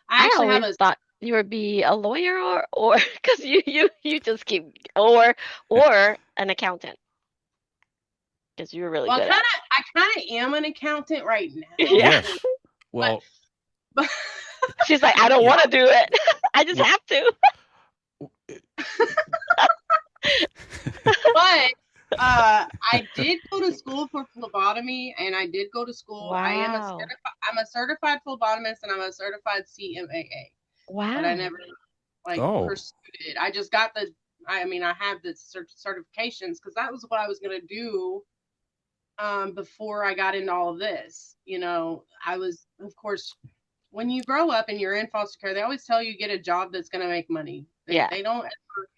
I I actually have always a thought you would be a lawyer or because you just keep or an accountant because you were really well, good kind at of I kind of am an accountant right now. it. Yeah. Yes. Well, But She's like, I don't Yeah. want to do it. I just Well- have to. but I did go to school for phlebotomy, and I did go to school. Wow. I'm a certified phlebotomist, and I'm a certified CMAA. But I Wow. never pursued it. I just got I have the certifications, because that was what I was gonna do before I got into all of this. You know, I was, of course, when you grow up and you're in foster care, they always tell you get a job that's gonna make money. Yeah. They don't ever,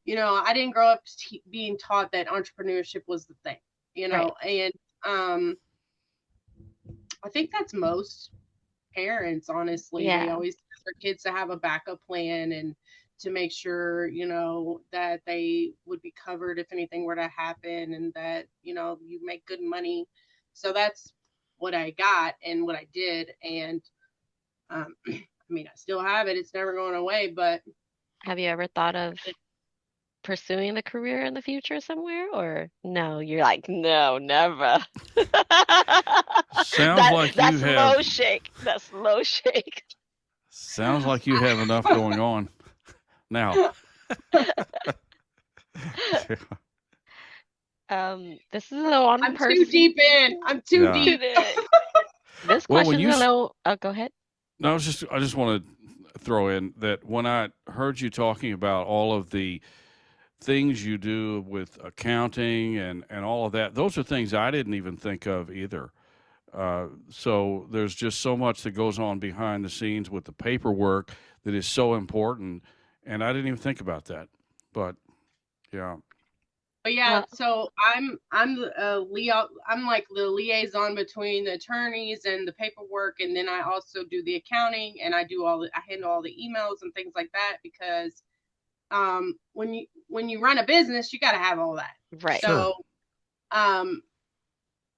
you know, I didn't grow up being taught that entrepreneurship was the thing, you know. Right. And I think that's most parents, honestly. They Yeah. always tell their kids to have a backup plan, and to make sure, you know, that they would be covered if anything were to happen, and that, you know, you make good money. So that's what I got and what I did. And I mean, I still have it. It's never going away. But Have you ever thought of pursuing the career in the future somewhere, or no? You're like, no, never. Sounds like you that's have- low shake. That's low shake. sounds like you have enough going on now. This is a little on I'm person. too deep in. I'm too Yeah. deep. This Well, when question you is a little. Oh, go ahead. No, I just want to throw in that when I heard you talking about all of the things you do with accounting and all of that, those are things I didn't even think of either. So there's just so much that goes on behind the scenes with the paperwork that is so important, and I didn't even think about that. But yeah, But yeah, Well- so I'm I'm like the liaison between the attorneys and the paperwork, and then I also do the accounting, and I handle all the emails and things like that, because when you run a business, you got to have all that. Right. Sure. So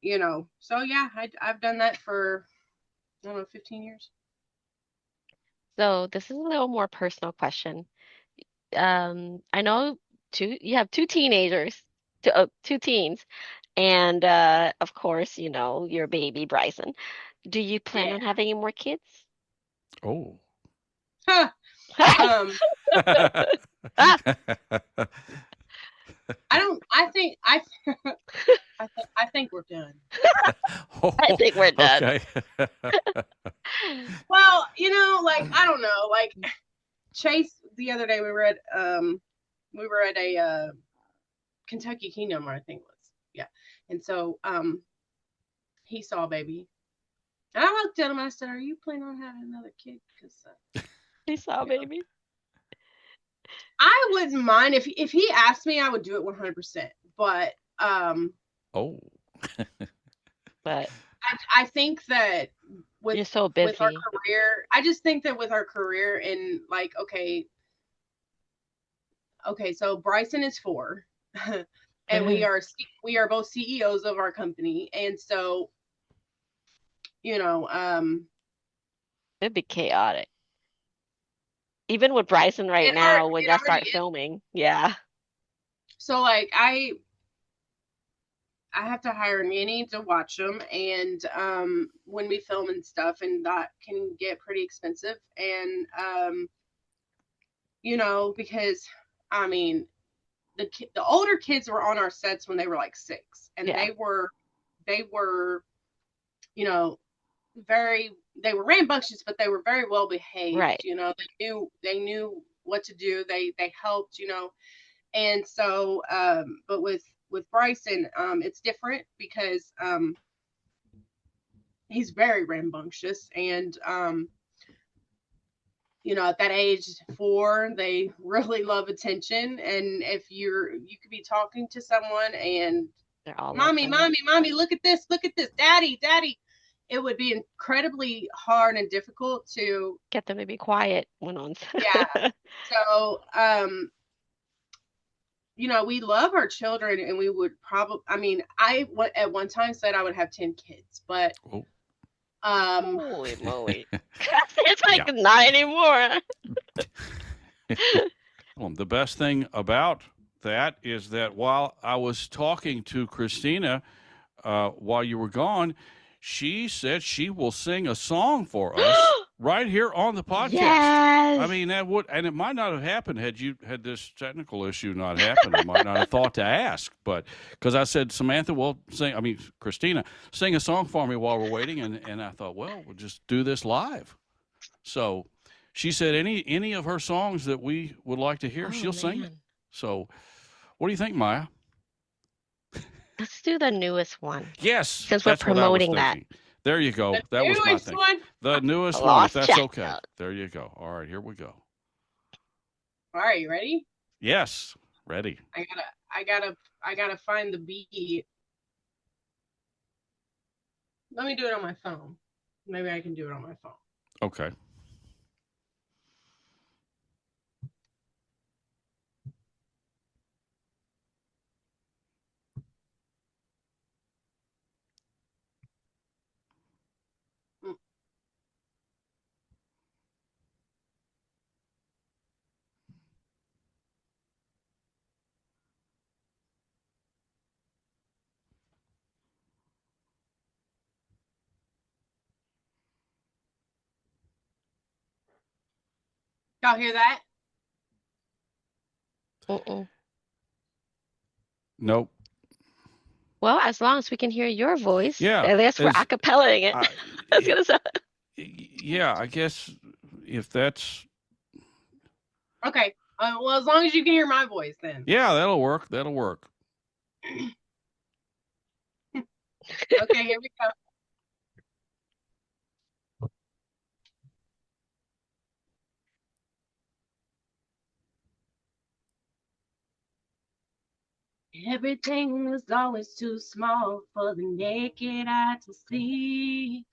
So yeah, I've done that for, I don't know, 15 years. So this is a little more personal question. I know you have two teenagers, two teens, and of course, your baby Bryson. Do you plan Yeah. on having any more kids? Oh. Huh. Um, Ah, I don't. I think I think we're done. I think we're done. Okay. Well, like, I don't know. Like, Chase, the other day we were at a Kentucky Kingdom, I think it was. Yeah. And so he saw a baby. And I looked at him and I said, "Are you planning on having another kid?" Because He saw you know, baby. I wouldn't mind if he asked me, I would do it 100%. But Oh. But I think that with you're so with our busy. career, I just think that with our career and like, okay, so Bryson is 4, and we are both CEOs of our company, and so you know, It'd be chaotic. Even with Bryson right now, when it y'all already start is. filming. Yeah. So like I have to hire a nanny to watch them, and when we film and stuff, and that can get pretty expensive, and because I mean the older kids were on our sets when they were like 6, and Yeah. they were you know they were rambunctious, but they were very well behaved. Right. They knew what to do. They helped. And so but with Bryson, it's different because he's very rambunctious, and at that age 4, they really love attention, and if you could be talking to someone and They're all mommy, over it. mommy, mommy, look at this, daddy, daddy, it would be incredibly hard and difficult to, Get them to be quiet when on. yeah. So we love our children, and we would probably, I mean, at one time said I would have 10 kids, but Oh. Holy moly. It's Yeah. like not anymore. Well, the best thing about that is that while I was talking to Kristina while you were gone, she said she will sing a song for us right here on the podcast. Yes. I mean, that would, and it might not have happened had this technical issue not happened. I might not have thought to ask, but because I said, Samantha, Kristina, sing a song for me while we're waiting. And I thought, well, we'll just do this live. So she said any of her songs that we would like to hear, she'll sing it. So what do you think, Maya? Let's do the newest one. Yes, Since we're that's what I was promoting that. thinking. There you go. the That was my newest thing. one. The newest one, if Lost that's Child. okay. There you go. All right, here we go. All right, you ready? Yes, ready. I gotta find the beat. Let me do it on my phone. Maybe I can do it on my phone. Okay. Y'all hear that? Mm-mm. Nope. Well, as long as we can hear your voice, Yeah, at least we're as- acapellaing it. I was gonna say. Yeah, I guess if that's Okay. Well, as long as you can hear my voice, then. yeah, that'll work. That'll work. Okay, here we go. Everything was always too small for the naked eye to see.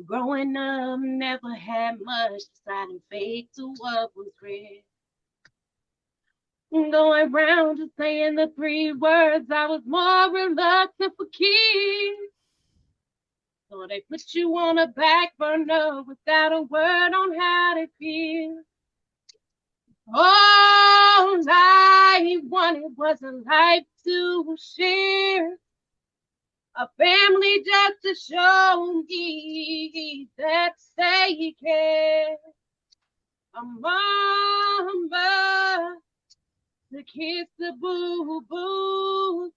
Growing up, never had much, deciding fate to what was real. Going round just saying the 3 words. I was more reluctant for keys. So they put you on a back burner without a word on how to feel. All I wanted was a life to share. A family just to show me that they care. A mama to kiss the boo-boo.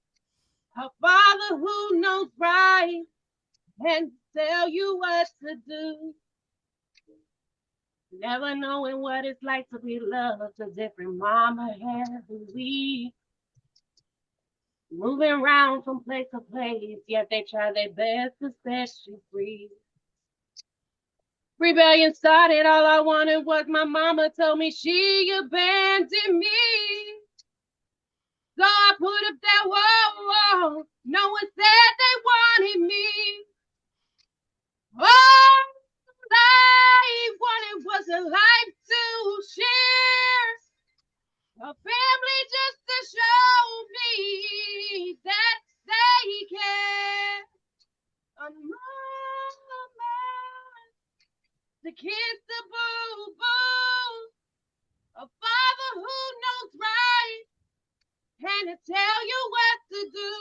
A father who knows right and tell you what to do. Never knowing what it's like to be loved a different mama has than we. Moving around from place to place, yet they try their best to set you free. Rebellion started, all I wanted was my mama told me she abandoned me. So I put up that wall, no one said they wanted me. All I wanted was a life to share. A family just to show me that they care. A mama to kiss the boo-boo. A father who knows right and to tell you what to do.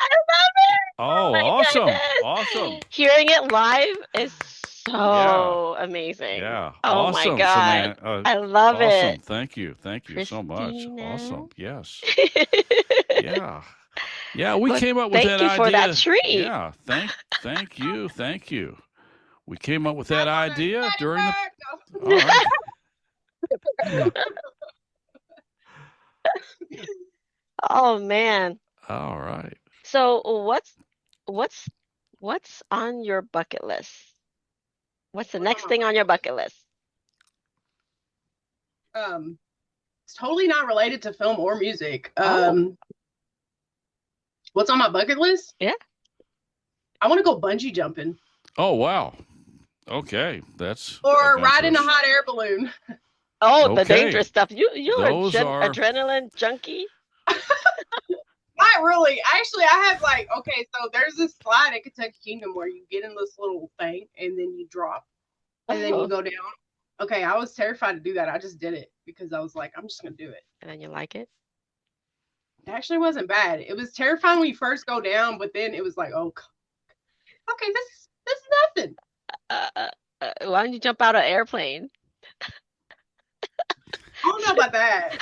I love it. Oh, My awesome. goodness. Awesome. Hearing it live is so Yeah. amazing. Yeah. Oh my Awesome, God. Samantha. I love Awesome. it. Thank you. Thank you so much. Kristina. Awesome. Yes. Yeah. Yeah, we Well, came up with thank that you for that idea. treat. Yeah. Thank you. Thank you. We came up with I that want a idea teddy during the bear. All right. Oh man. All right. So what's what's on your bucket list? What's the What's on next my thing on your bucket bucket list? list? It's totally not related to film or music. Oh, What's on my bucket list? yeah. I want to go bungee jumping Oh, wow. Okay. That's or ride in a adventurous. hot air balloon. Oh, the Okay. dangerous stuff. You're a Those are adrenaline junkie. Not really. Actually, I have like, okay, so there's this slide at Kentucky Kingdom where you get in this little thing and then you drop and then you Oh, go down. Okay, I was terrified to do that. I just did it because I was like, I'm just gonna do it. and then you like it? It actually wasn't bad. It was terrifying when you first go down, but then it was like, oh, okay, this is nothing. Why don't you jump out of an airplane? I don't know about that.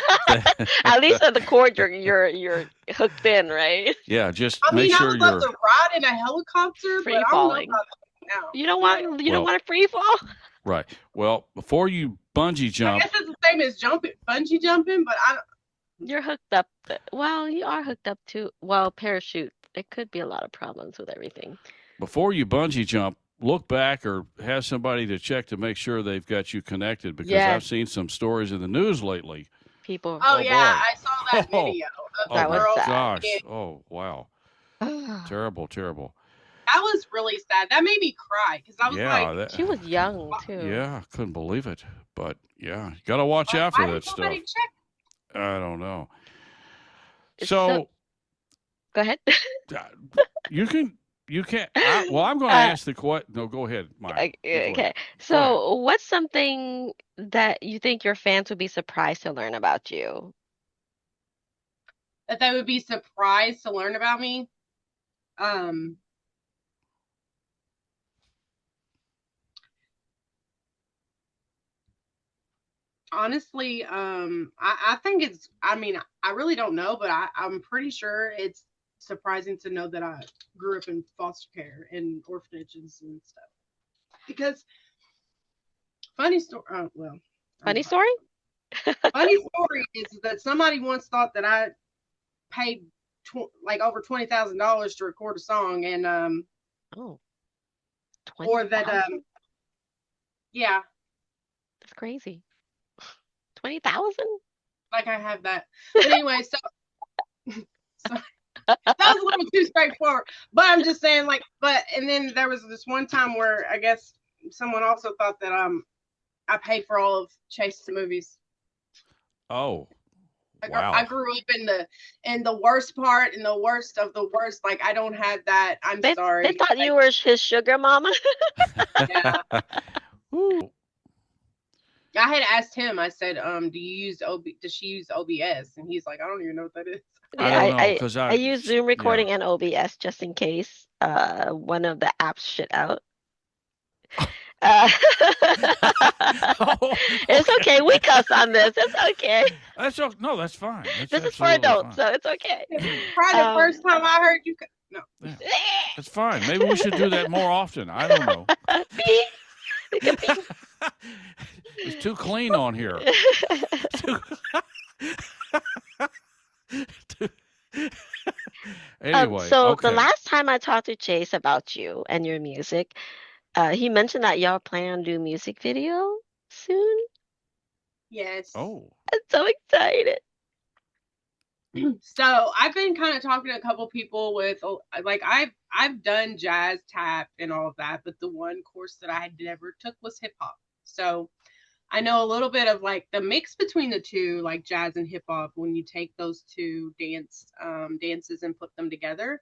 At least at the cord you're hooked in, right? Yeah, just I make mean, I sure would love you're to ride in a helicopter, Free but I don't know falling. about that now. You don't want you don't well, want to free fall? right. Well, before you bungee I jump, guess it's the same as bungee jumping, but I don't. You're hooked up. Well, you are hooked up to, well, parachute. It could be a lot of problems with everything. before you bungee jump, look back or have somebody to check to make sure they've got you connected because I've Yes, seen some stories in the news lately. people. Oh Oh yeah, boy. I saw that Oh, video of oh the That was my girl. sad. gosh. Oh, wow. Terrible, terrible. That was really sad. That made me cry because I was Yeah, like, She was young why, too. yeah, couldn't believe it. But yeah, you got to watch out for why that didn't stuff. somebody check? I don't know. So So, go ahead. uh, you can you can't well, I'm going to Uh, ask the question. No, go ahead, Maya. You go ahead. okay. Go ahead. So what's something that you think your fans would be surprised to learn about you? That they would be surprised to learn about me. Um, honestly, I think it's. I mean, I really don't know, but I'm pretty sure it's surprising to know that I grew up in foster care and orphanages and stuff. Because funny story. Oh well, I'm Funny not. story? Funny story is that somebody once thought that I paid like over $20,000 to record a song, and Oh, or that 20,000? yeah, That's crazy. 20,000? like I have that. But anyway, so that was a little too straightforward. But I'm just saying, like, and then there was this one time where I guess someone also thought that I pay for all of Chase's movies. Oh, I wow. grew up in the worst part, in the worst of the worst. Like I don't have that. I'm They sorry. thought Like you were his sugar mama. yeah. Ooh. I had asked him, I said, do you use does she use OBS? And he's like, I don't even know what that is. I Yeah, don't know because I use Zoom yeah. recording and OBS just in case one of the apps shit out. Uh, Oh, it's okay. okay. We cuss on this. It's okay. No, that's fine. That's This is for absolutely adults, fine. so it's okay. Probably the first time I heard you. No. Yeah, that's fine. Maybe we should do that more often. I don't know. Beep. It could be. It's too clean on here. Too- Anyway, So the okay. last time I talked to Chase about you and your music, he mentioned that y'all plan on doing music video soon. Yes. Oh, I'm so excited. So I've been kind of talking to a couple people with like I've done jazz, tap, and all of that, but the one course that I had never took was hip hop. So I know a little bit of like the mix between the two, like jazz and hip hop, when you take those two dances and put them together.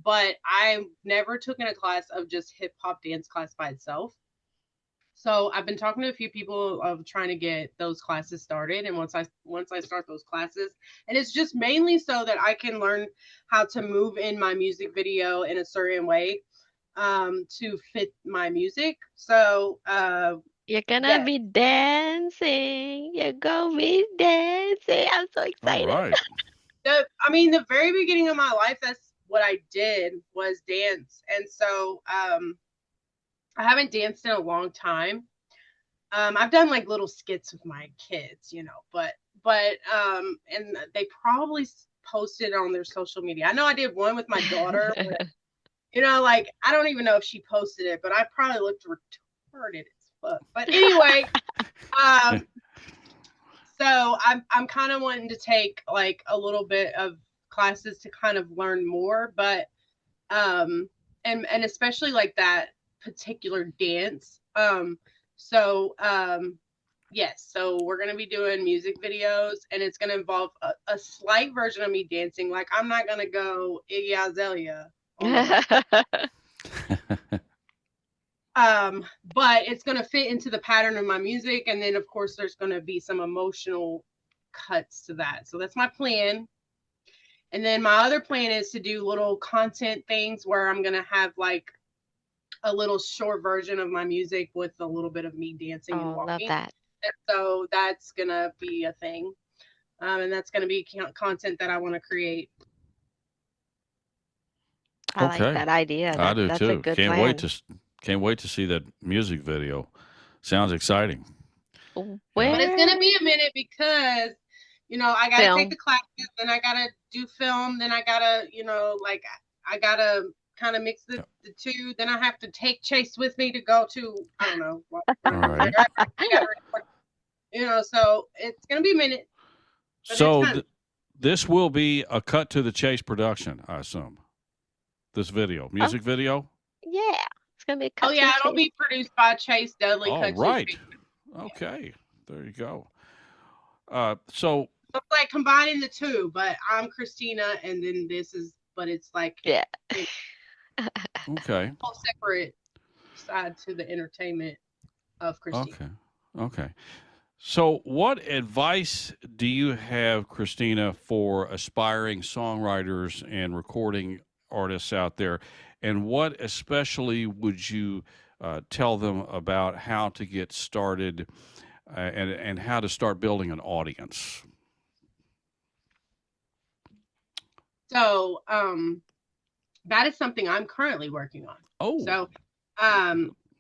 But I never took in a class of just hip hop dance class by itself. So I've been talking to a few people of trying to get those classes started, and once I start those classes, and it's just mainly so that I can learn how to move in my music video in a certain way to fit my music. So You're gonna yes, be dancing. You're gonna be dancing. I'm so all excited. right. the very beginning of my life, that's what I did was dance, and so I haven't danced in a long time. I've done like little skits with my kids, and they probably posted on their social media. I know I did one with my daughter, but, like I don't even know if she posted it, but I probably looked retarded as fuck. But anyway, um, so I'm kind of wanting to take like a little bit of classes to kind of learn more, but and especially like that particular dance. So yes, so we're gonna be doing music videos, and it's gonna involve a slight version of me dancing. Like I'm not gonna go Iggy Azalea on the but it's gonna fit into the pattern of my music, and then of course there's gonna be some emotional cuts to that. So that's my plan. And then my other plan is to do little content things where I'm gonna have like a little short version of my music with a little bit of me dancing and Oh, love walking. that. And so that's gonna be a thing, and that's gonna be content that I want to create. I like Okay. that idea. I do That's a too. good plan. Can't wait to see that music video. Sounds exciting. But it's Where gonna be a minute because I gotta take the film? classes, then I gotta do film, then I gotta like I gotta kind of mix the two. Then I have to take Chase with me to go to I don't know. All right. So it's gonna be a minute. But So this will be a cut to the chase production, I assume. This video, Oh, music video. yeah. It's gonna be a cut Oh to yeah, the it'll chase. be produced by Chase Dudley. All Cut to right. Chase. Okay. There you go. So So it's like combining the two, but I'm Kristina, and then but it's like Yeah. okay. whole separate side to the entertainment of Kristina. Okay. So, what advice do you have, Kristina, for aspiring songwriters and recording artists out there? And what especially would you tell them about how to get started and how to start building an audience? So that is something I'm currently working on. Oh. So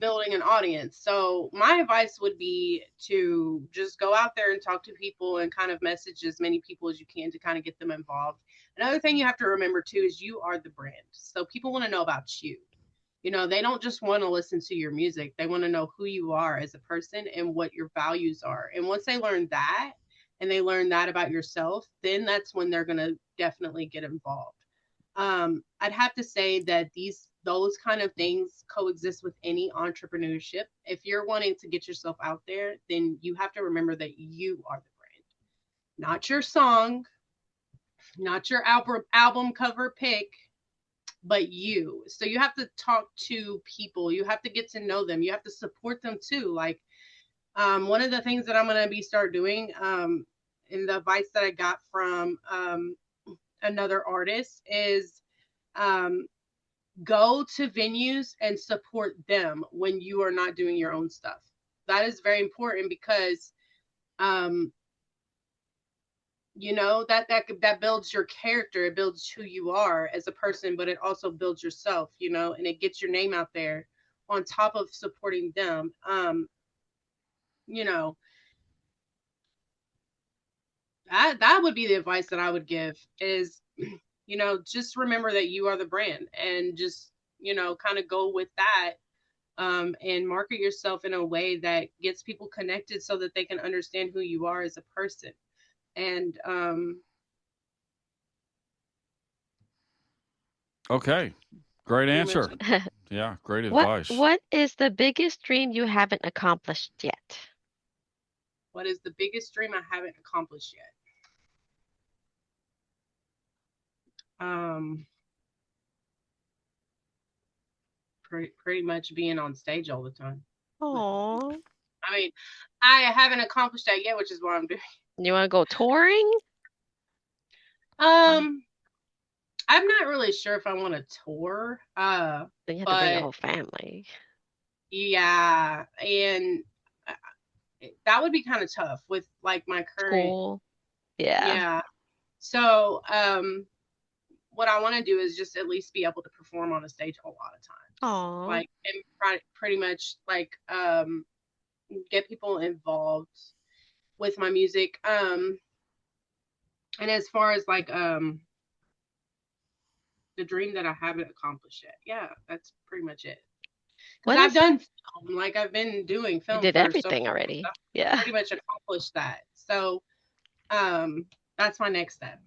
building an audience. So my advice would be to just go out there and talk to people and kind of message as many people as you can to kind of get them involved. Another thing you have to remember too is you are the brand. So people want to know about you. They don't just want to listen to your music. They want to know who you are as a person and what your values are. And once they learn that and they learn that about yourself, then that's when they're going to definitely get involved. I'd have to say that those kind of things coexist with any entrepreneurship. If you're wanting to get yourself out there, then you have to remember that you are the brand, not your song, not your album cover pick, but you. So you have to talk to people. You have to get to know them. You have to support them too. Like, one of the things that I'm going to start doing, and the advice that I got from another artist is, go to venues and support them when you are not doing your own stuff. That is very important because, you know, that builds your character. It builds who you are as a person, but it also builds yourself, you know, and it gets your name out there on top of supporting them. You know, that would be the advice that I would give is, you know, just remember that you are the brand and just, you know, kind of go with that, and market yourself in a way that gets people connected so that they can understand who you are as a person. And Okay. Great answer. Yeah, great advice. What is the biggest dream you haven't accomplished yet? what is the biggest dream I haven't accomplished yet? Pretty much being on stage all the time. Oh, I mean, I haven't accomplished that yet, which is what I'm doing. you want to go touring? I'm not really sure if I want to tour. Then you have to bring the But whole family. yeah, and that would be kind of tough with like my current. School. Yeah. Yeah. So, what I want to do is just at least be able to perform on a stage a lot of times. Aw. Like, and pretty much like get people involved with my music. And as far as like the dream that I haven't accomplished yet, yeah, that's pretty much it. Because I've done film, like I've been doing film. You did for everything already. I've Yeah. pretty much accomplished that. So, that's my next step.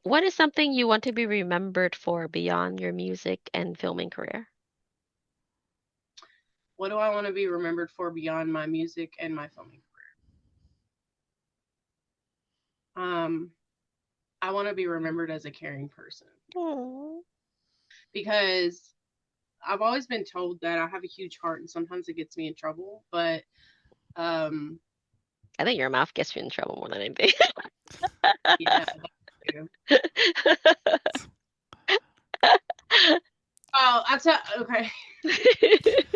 What is something you want to be remembered for beyond your music and filming career? What do I want to be remembered for beyond my music and my filming career? I want to be remembered as a caring person. Aww. Because I've always been told that I have a huge heart and sometimes it gets me in trouble, but I think your mouth gets you in trouble more than anything. yeah. Oh, okay.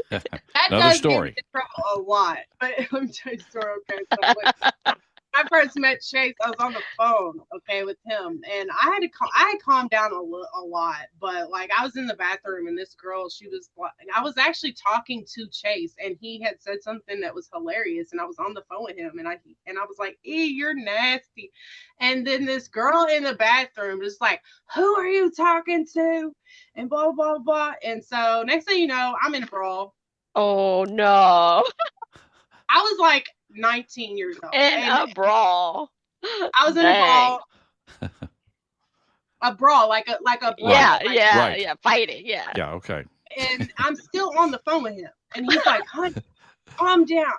That Another does story. get me in trouble a lot, but let me tell you a story. Okay, so when I first met Chase, I was on the phone, okay, with him, and I had calmed down a lot, but like I was in the bathroom, and this girl, she was like, I was actually talking to Chase, and he had said something that was hilarious, and I was on the phone with him, and I was like, you're nasty," and then this girl in the bathroom just like, "Who are you talking to?" and blah blah blah, and so next thing you know, I'm in a brawl. Oh no. I was like 19 years old. In a brawl. I was in a brawl. A brawl, like a brawl. Yeah, fighting, yeah. Yeah, okay. And I'm still on the phone with him. And he's like, "Honey, calm down.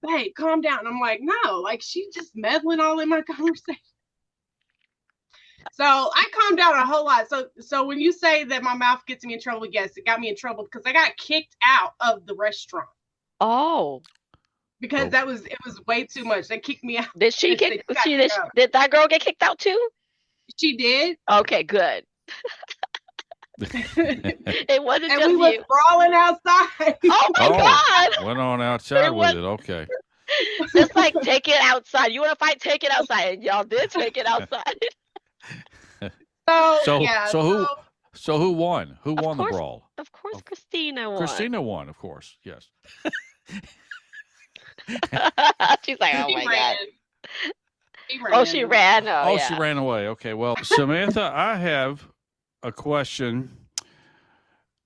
Hey, calm down." And I'm like, "No, like she's just meddling all in my conversation." So I calmed down a whole lot. So when you say that my mouth gets me in trouble, yes, it got me in trouble because I got kicked out of the restaurant. Oh. Because it was way too much. They kicked me out. Did she did that girl get kicked out too? She did. Okay, good. It wasn't and just we was brawling outside. Oh my God. Went on outside with it. Okay. Just like take it outside. You want to fight? Take it outside. And y'all did take it outside. So who won? Who won the brawl? Of course, Kristina won. Kristina won, of course. Yes. She's like, oh my God. She ran. She ran away. Okay. Well, Samantha, I have a question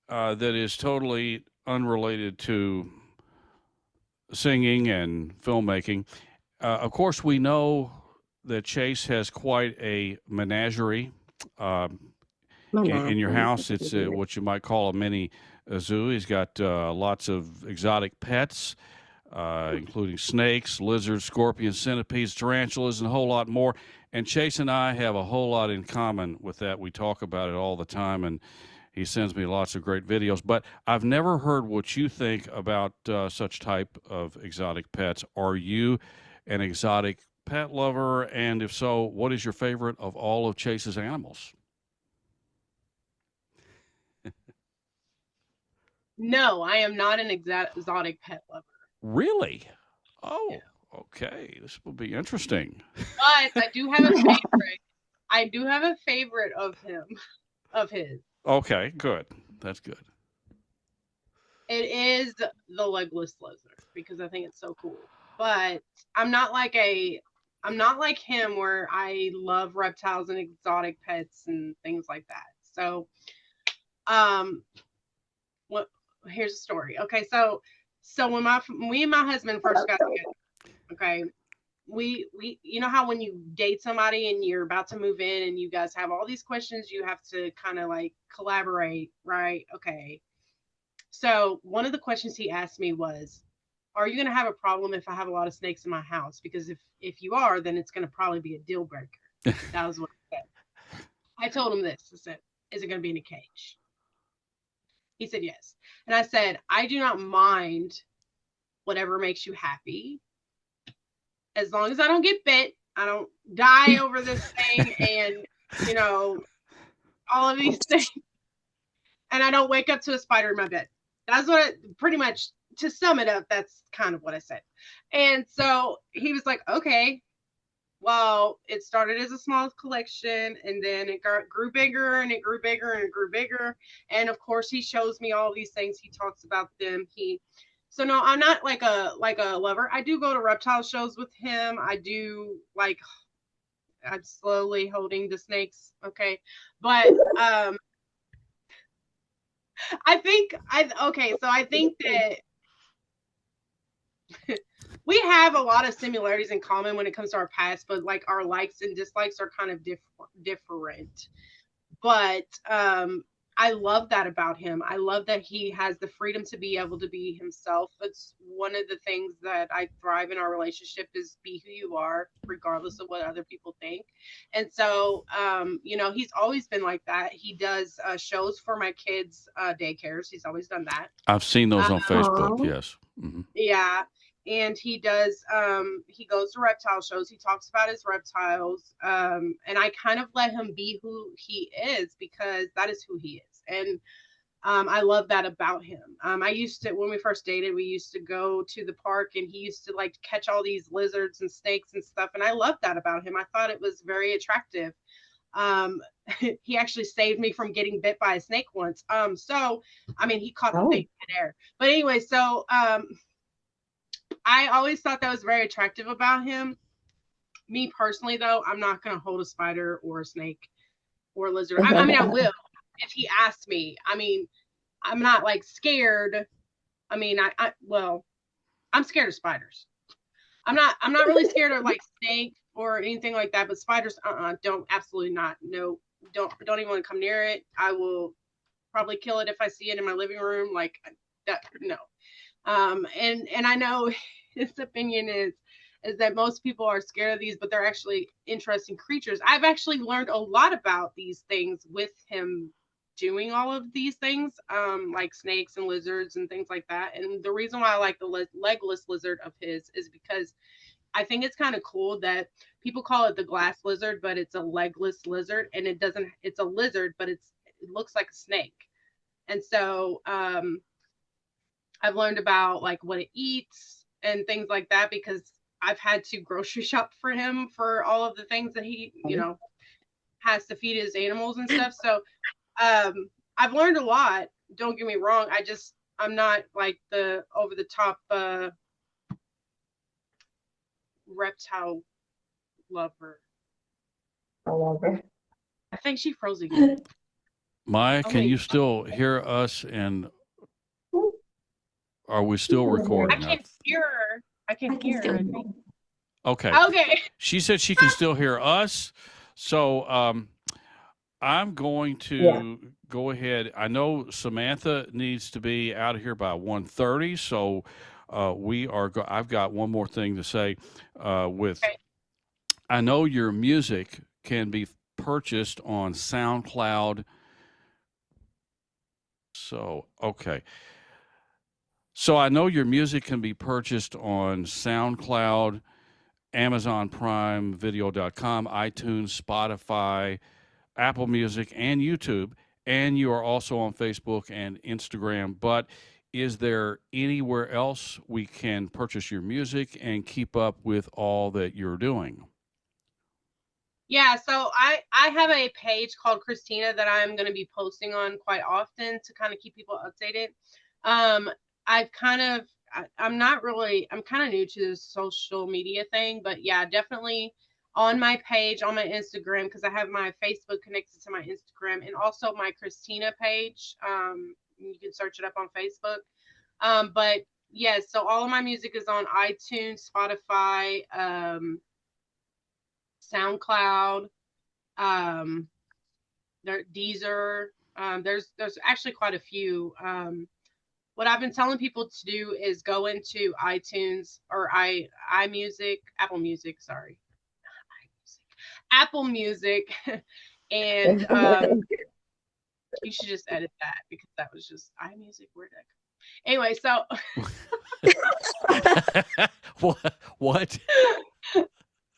that is totally unrelated to singing and filmmaking. Of course, we know that Chase has quite a menagerie. in your house. It's what you might call a mini zoo. He's got lots of exotic pets, including snakes, lizards, scorpions, centipedes, tarantulas, and a whole lot more. And Chase and I have a whole lot in common with that. We talk about it all the time, and he sends me lots of great videos. But I've never heard what you think about such type of exotic pets. Are you an exotic pet lover? And if so, what is your favorite of all of Chase's animals? No, I am not an exotic pet lover. Really? Oh, okay. This will be interesting. But I do have a favorite. I do have a favorite of his. Okay, good. That's good. It is the legless lizard because I think it's so cool. But I'm not like him where I love reptiles and exotic pets and things like that. So, here's a story. Okay, so when we and my husband first got together, okay, we you know how when you date somebody and you're about to move in and you guys have all these questions, you have to kind of like collaborate, right? Okay. So one of the questions he asked me was, are you going to have a problem if I have a lot of snakes in my house? Because if you are, then it's going to probably be a deal breaker. That was what I said. I told him this. I said, is it going to be in a cage? He said yes. And I said, I do not mind whatever makes you happy. As long as I don't get bit, I don't die over this thing and, all of these things. And I don't wake up to a spider in my bed. That's pretty much, to sum it up, that's kind of what I said. And so he was like, okay. Well, it started as a small collection, and then it grew bigger, and it grew bigger, and it grew bigger. And of course, he shows me all these things. He talks about them. So no, I'm not like a lover. I do go to reptile shows with him. I do I'm slowly holding the snakes. Okay, but I think that we have a lot of similarities in common when it comes to our past, but like our likes and dislikes are kind of different. But I love that about him. I love that he has the freedom to be able to be himself. It's one of the things that I thrive in our relationship is be who you are, regardless of what other people think. And so, he's always been like that. He does shows for my kids' daycares. He's always done that. I've seen those on Facebook. Yes. Mm-hmm. Yeah. And he does, he goes to reptile shows. He talks about his reptiles. And I kind of let him be who he is because that is who he is. And I love that about him. When we first dated, we used to go to the park and he used to like catch all these lizards and snakes and stuff. And I loved that about him. I thought it was very attractive. He actually saved me from getting bit by a snake once. He caught the thing in air. But anyway, so, I always thought that was very attractive about him. Me personally, though, I'm not going to hold a spider or a snake or a lizard. I will if he asks me. I'm not like scared. I'm scared of spiders. I'm not really scared of like snake or anything like that. But spiders, absolutely not. No, don't even want to come near it. I will probably kill it if I see it in my living room. Like that, no. And I know his opinion is that most people are scared of these, but they're actually interesting creatures. I've actually learned a lot about these things with him doing all of these things, like snakes and lizards and things like that. And the reason why I like the legless lizard of his is because I think it's kind of cool that people call it the glass lizard, but it's a legless lizard, and it's a lizard, but it looks like a snake. And so, I've learned about like what it eats and things like that because I've had to grocery shop for him for all of the things that he, has to feed his animals and stuff. So I've learned a lot. Don't get me wrong. I'm not like the over the top reptile lover. I think she froze again. Maya, can you still hear us? And are we still recording? I can't hear her. I can hear her. Okay. Okay. She said she can still hear us. So I'm going to go ahead. I know Samantha needs to be out of here by 1:30, so I've got one more thing to say. With Okay. I know your music can be purchased on SoundCloud. So okay. So I know your music can be purchased on SoundCloud, Amazon Prime Video.com, iTunes, Spotify, Apple Music, and YouTube. And you are also on Facebook and Instagram. But is there anywhere else we can purchase your music and keep up with all that you're doing? Yeah, so I have a page called Kristina that I'm going to be posting on quite often to kind of keep people updated. I've kind of I'm not really I'm kind of new to the social media thing, but yeah, definitely on my page on my Instagram, because I have my Facebook connected to my Instagram, and also my Kristina page. You can search it up on Facebook. But yeah, so all of my music is on iTunes, Spotify, SoundCloud, Deezer. There's actually quite a few. What I've been telling people to do is go into iTunes or iMusic, Apple Music, sorry, Apple Music, and you should just edit that because that was just iMusic. Where'd that go? Anyway, so What?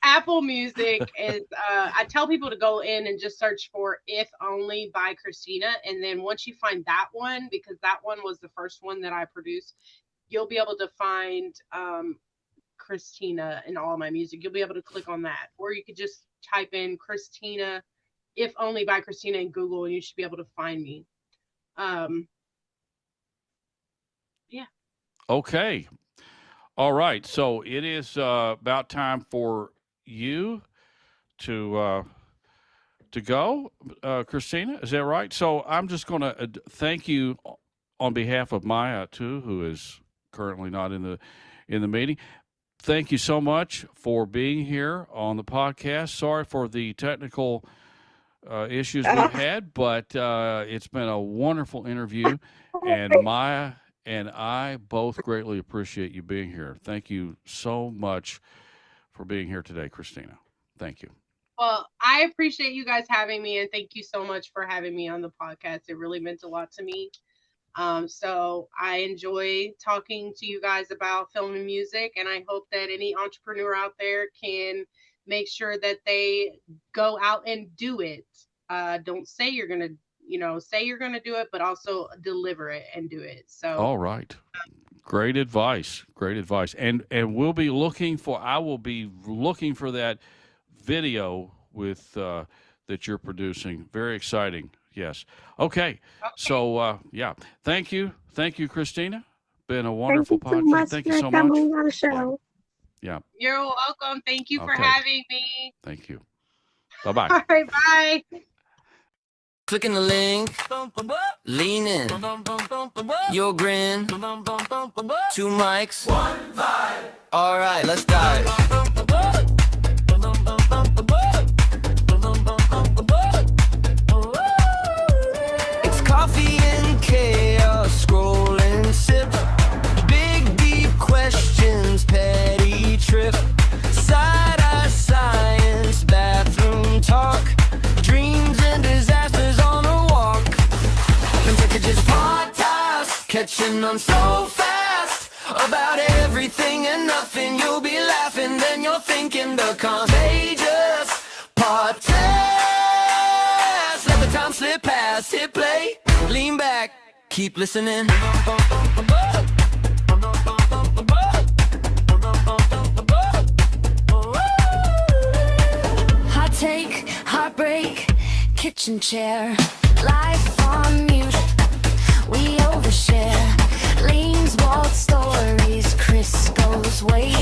Apple Music is, I tell people to go in and just search for If Only by Kristina. And then once you find that one, because that one was the first one that I produced, you'll be able to find Kristina in all of my music. You'll be able to click on that. Or you could just type in Kristina, If Only by Kristina in Google, and you should be able to find me. Yeah. Okay. All right. So it is about time for you to go, Kristina. Is that right? So I'm just going to thank you on behalf of Maya too, who is currently not in the meeting. Thank you so much for being here on the podcast. Sorry for the technical issues we've had, but it's been a wonderful interview, and Maya and I both greatly appreciate you being here. Thank you so much for being here today, Kristina. Thank you. Well, I appreciate you guys having me, and thank you so much for having me on the podcast. It really meant a lot to me. So I enjoy talking to you guys about film and music, and I hope that any entrepreneur out there can make sure that they go out and do it. Don't say you're going to, say you're going to do it, but also deliver it and do it. So, all right. Great advice. Great advice. And we'll be I will be looking for that video with that you're producing. Very exciting. Yes. Okay. So yeah. Thank you, Kristina. Been a wonderful podcast. Thank you so much. On the show. Yeah. You're welcome. Thank you for having me. Thank you. Bye-bye. All right, bye. Clicking the link, lean in, your grin, 2 mics, 1 vibe. All right, let's dive. It's coffee and chaos, scroll and sip, big deep questions, petty trip, side-eye science, bathroom talk, dreams and disasters on a walk. Contagious podcast, catching on so fast about everything and nothing. You'll be laughing, then you're thinking. The Contagious podcast. Let the time slip past, hit play, lean back, keep listening. Hot take, heartbreak, kitchen chair, life on mute, we overshare. Leans, walt stories, Crisco's wait,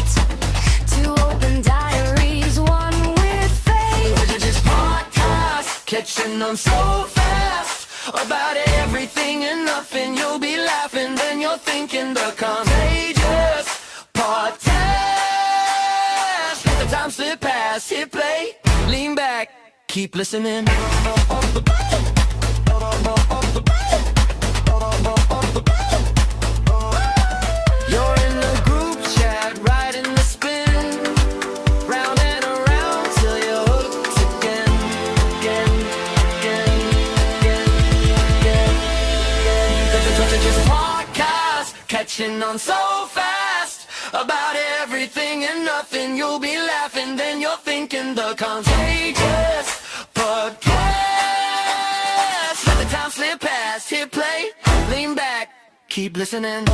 2 open diaries, 1 with faith. Just podcast, catching on so fast about everything and nothing. You'll be laughing, then you're thinking. The Contagious podcast. Let the time slip past, hit play, lean back, keep listening. You're in the group chat, riding the spin, round and around till you're hooked again, again, again, again, again, again. The Contagious podcast, catching on so fast about everything and nothing. You'll be laughing, then you're thinking. The Contagious podcast. Let the time slip past. Hit play, lean back, keep listening.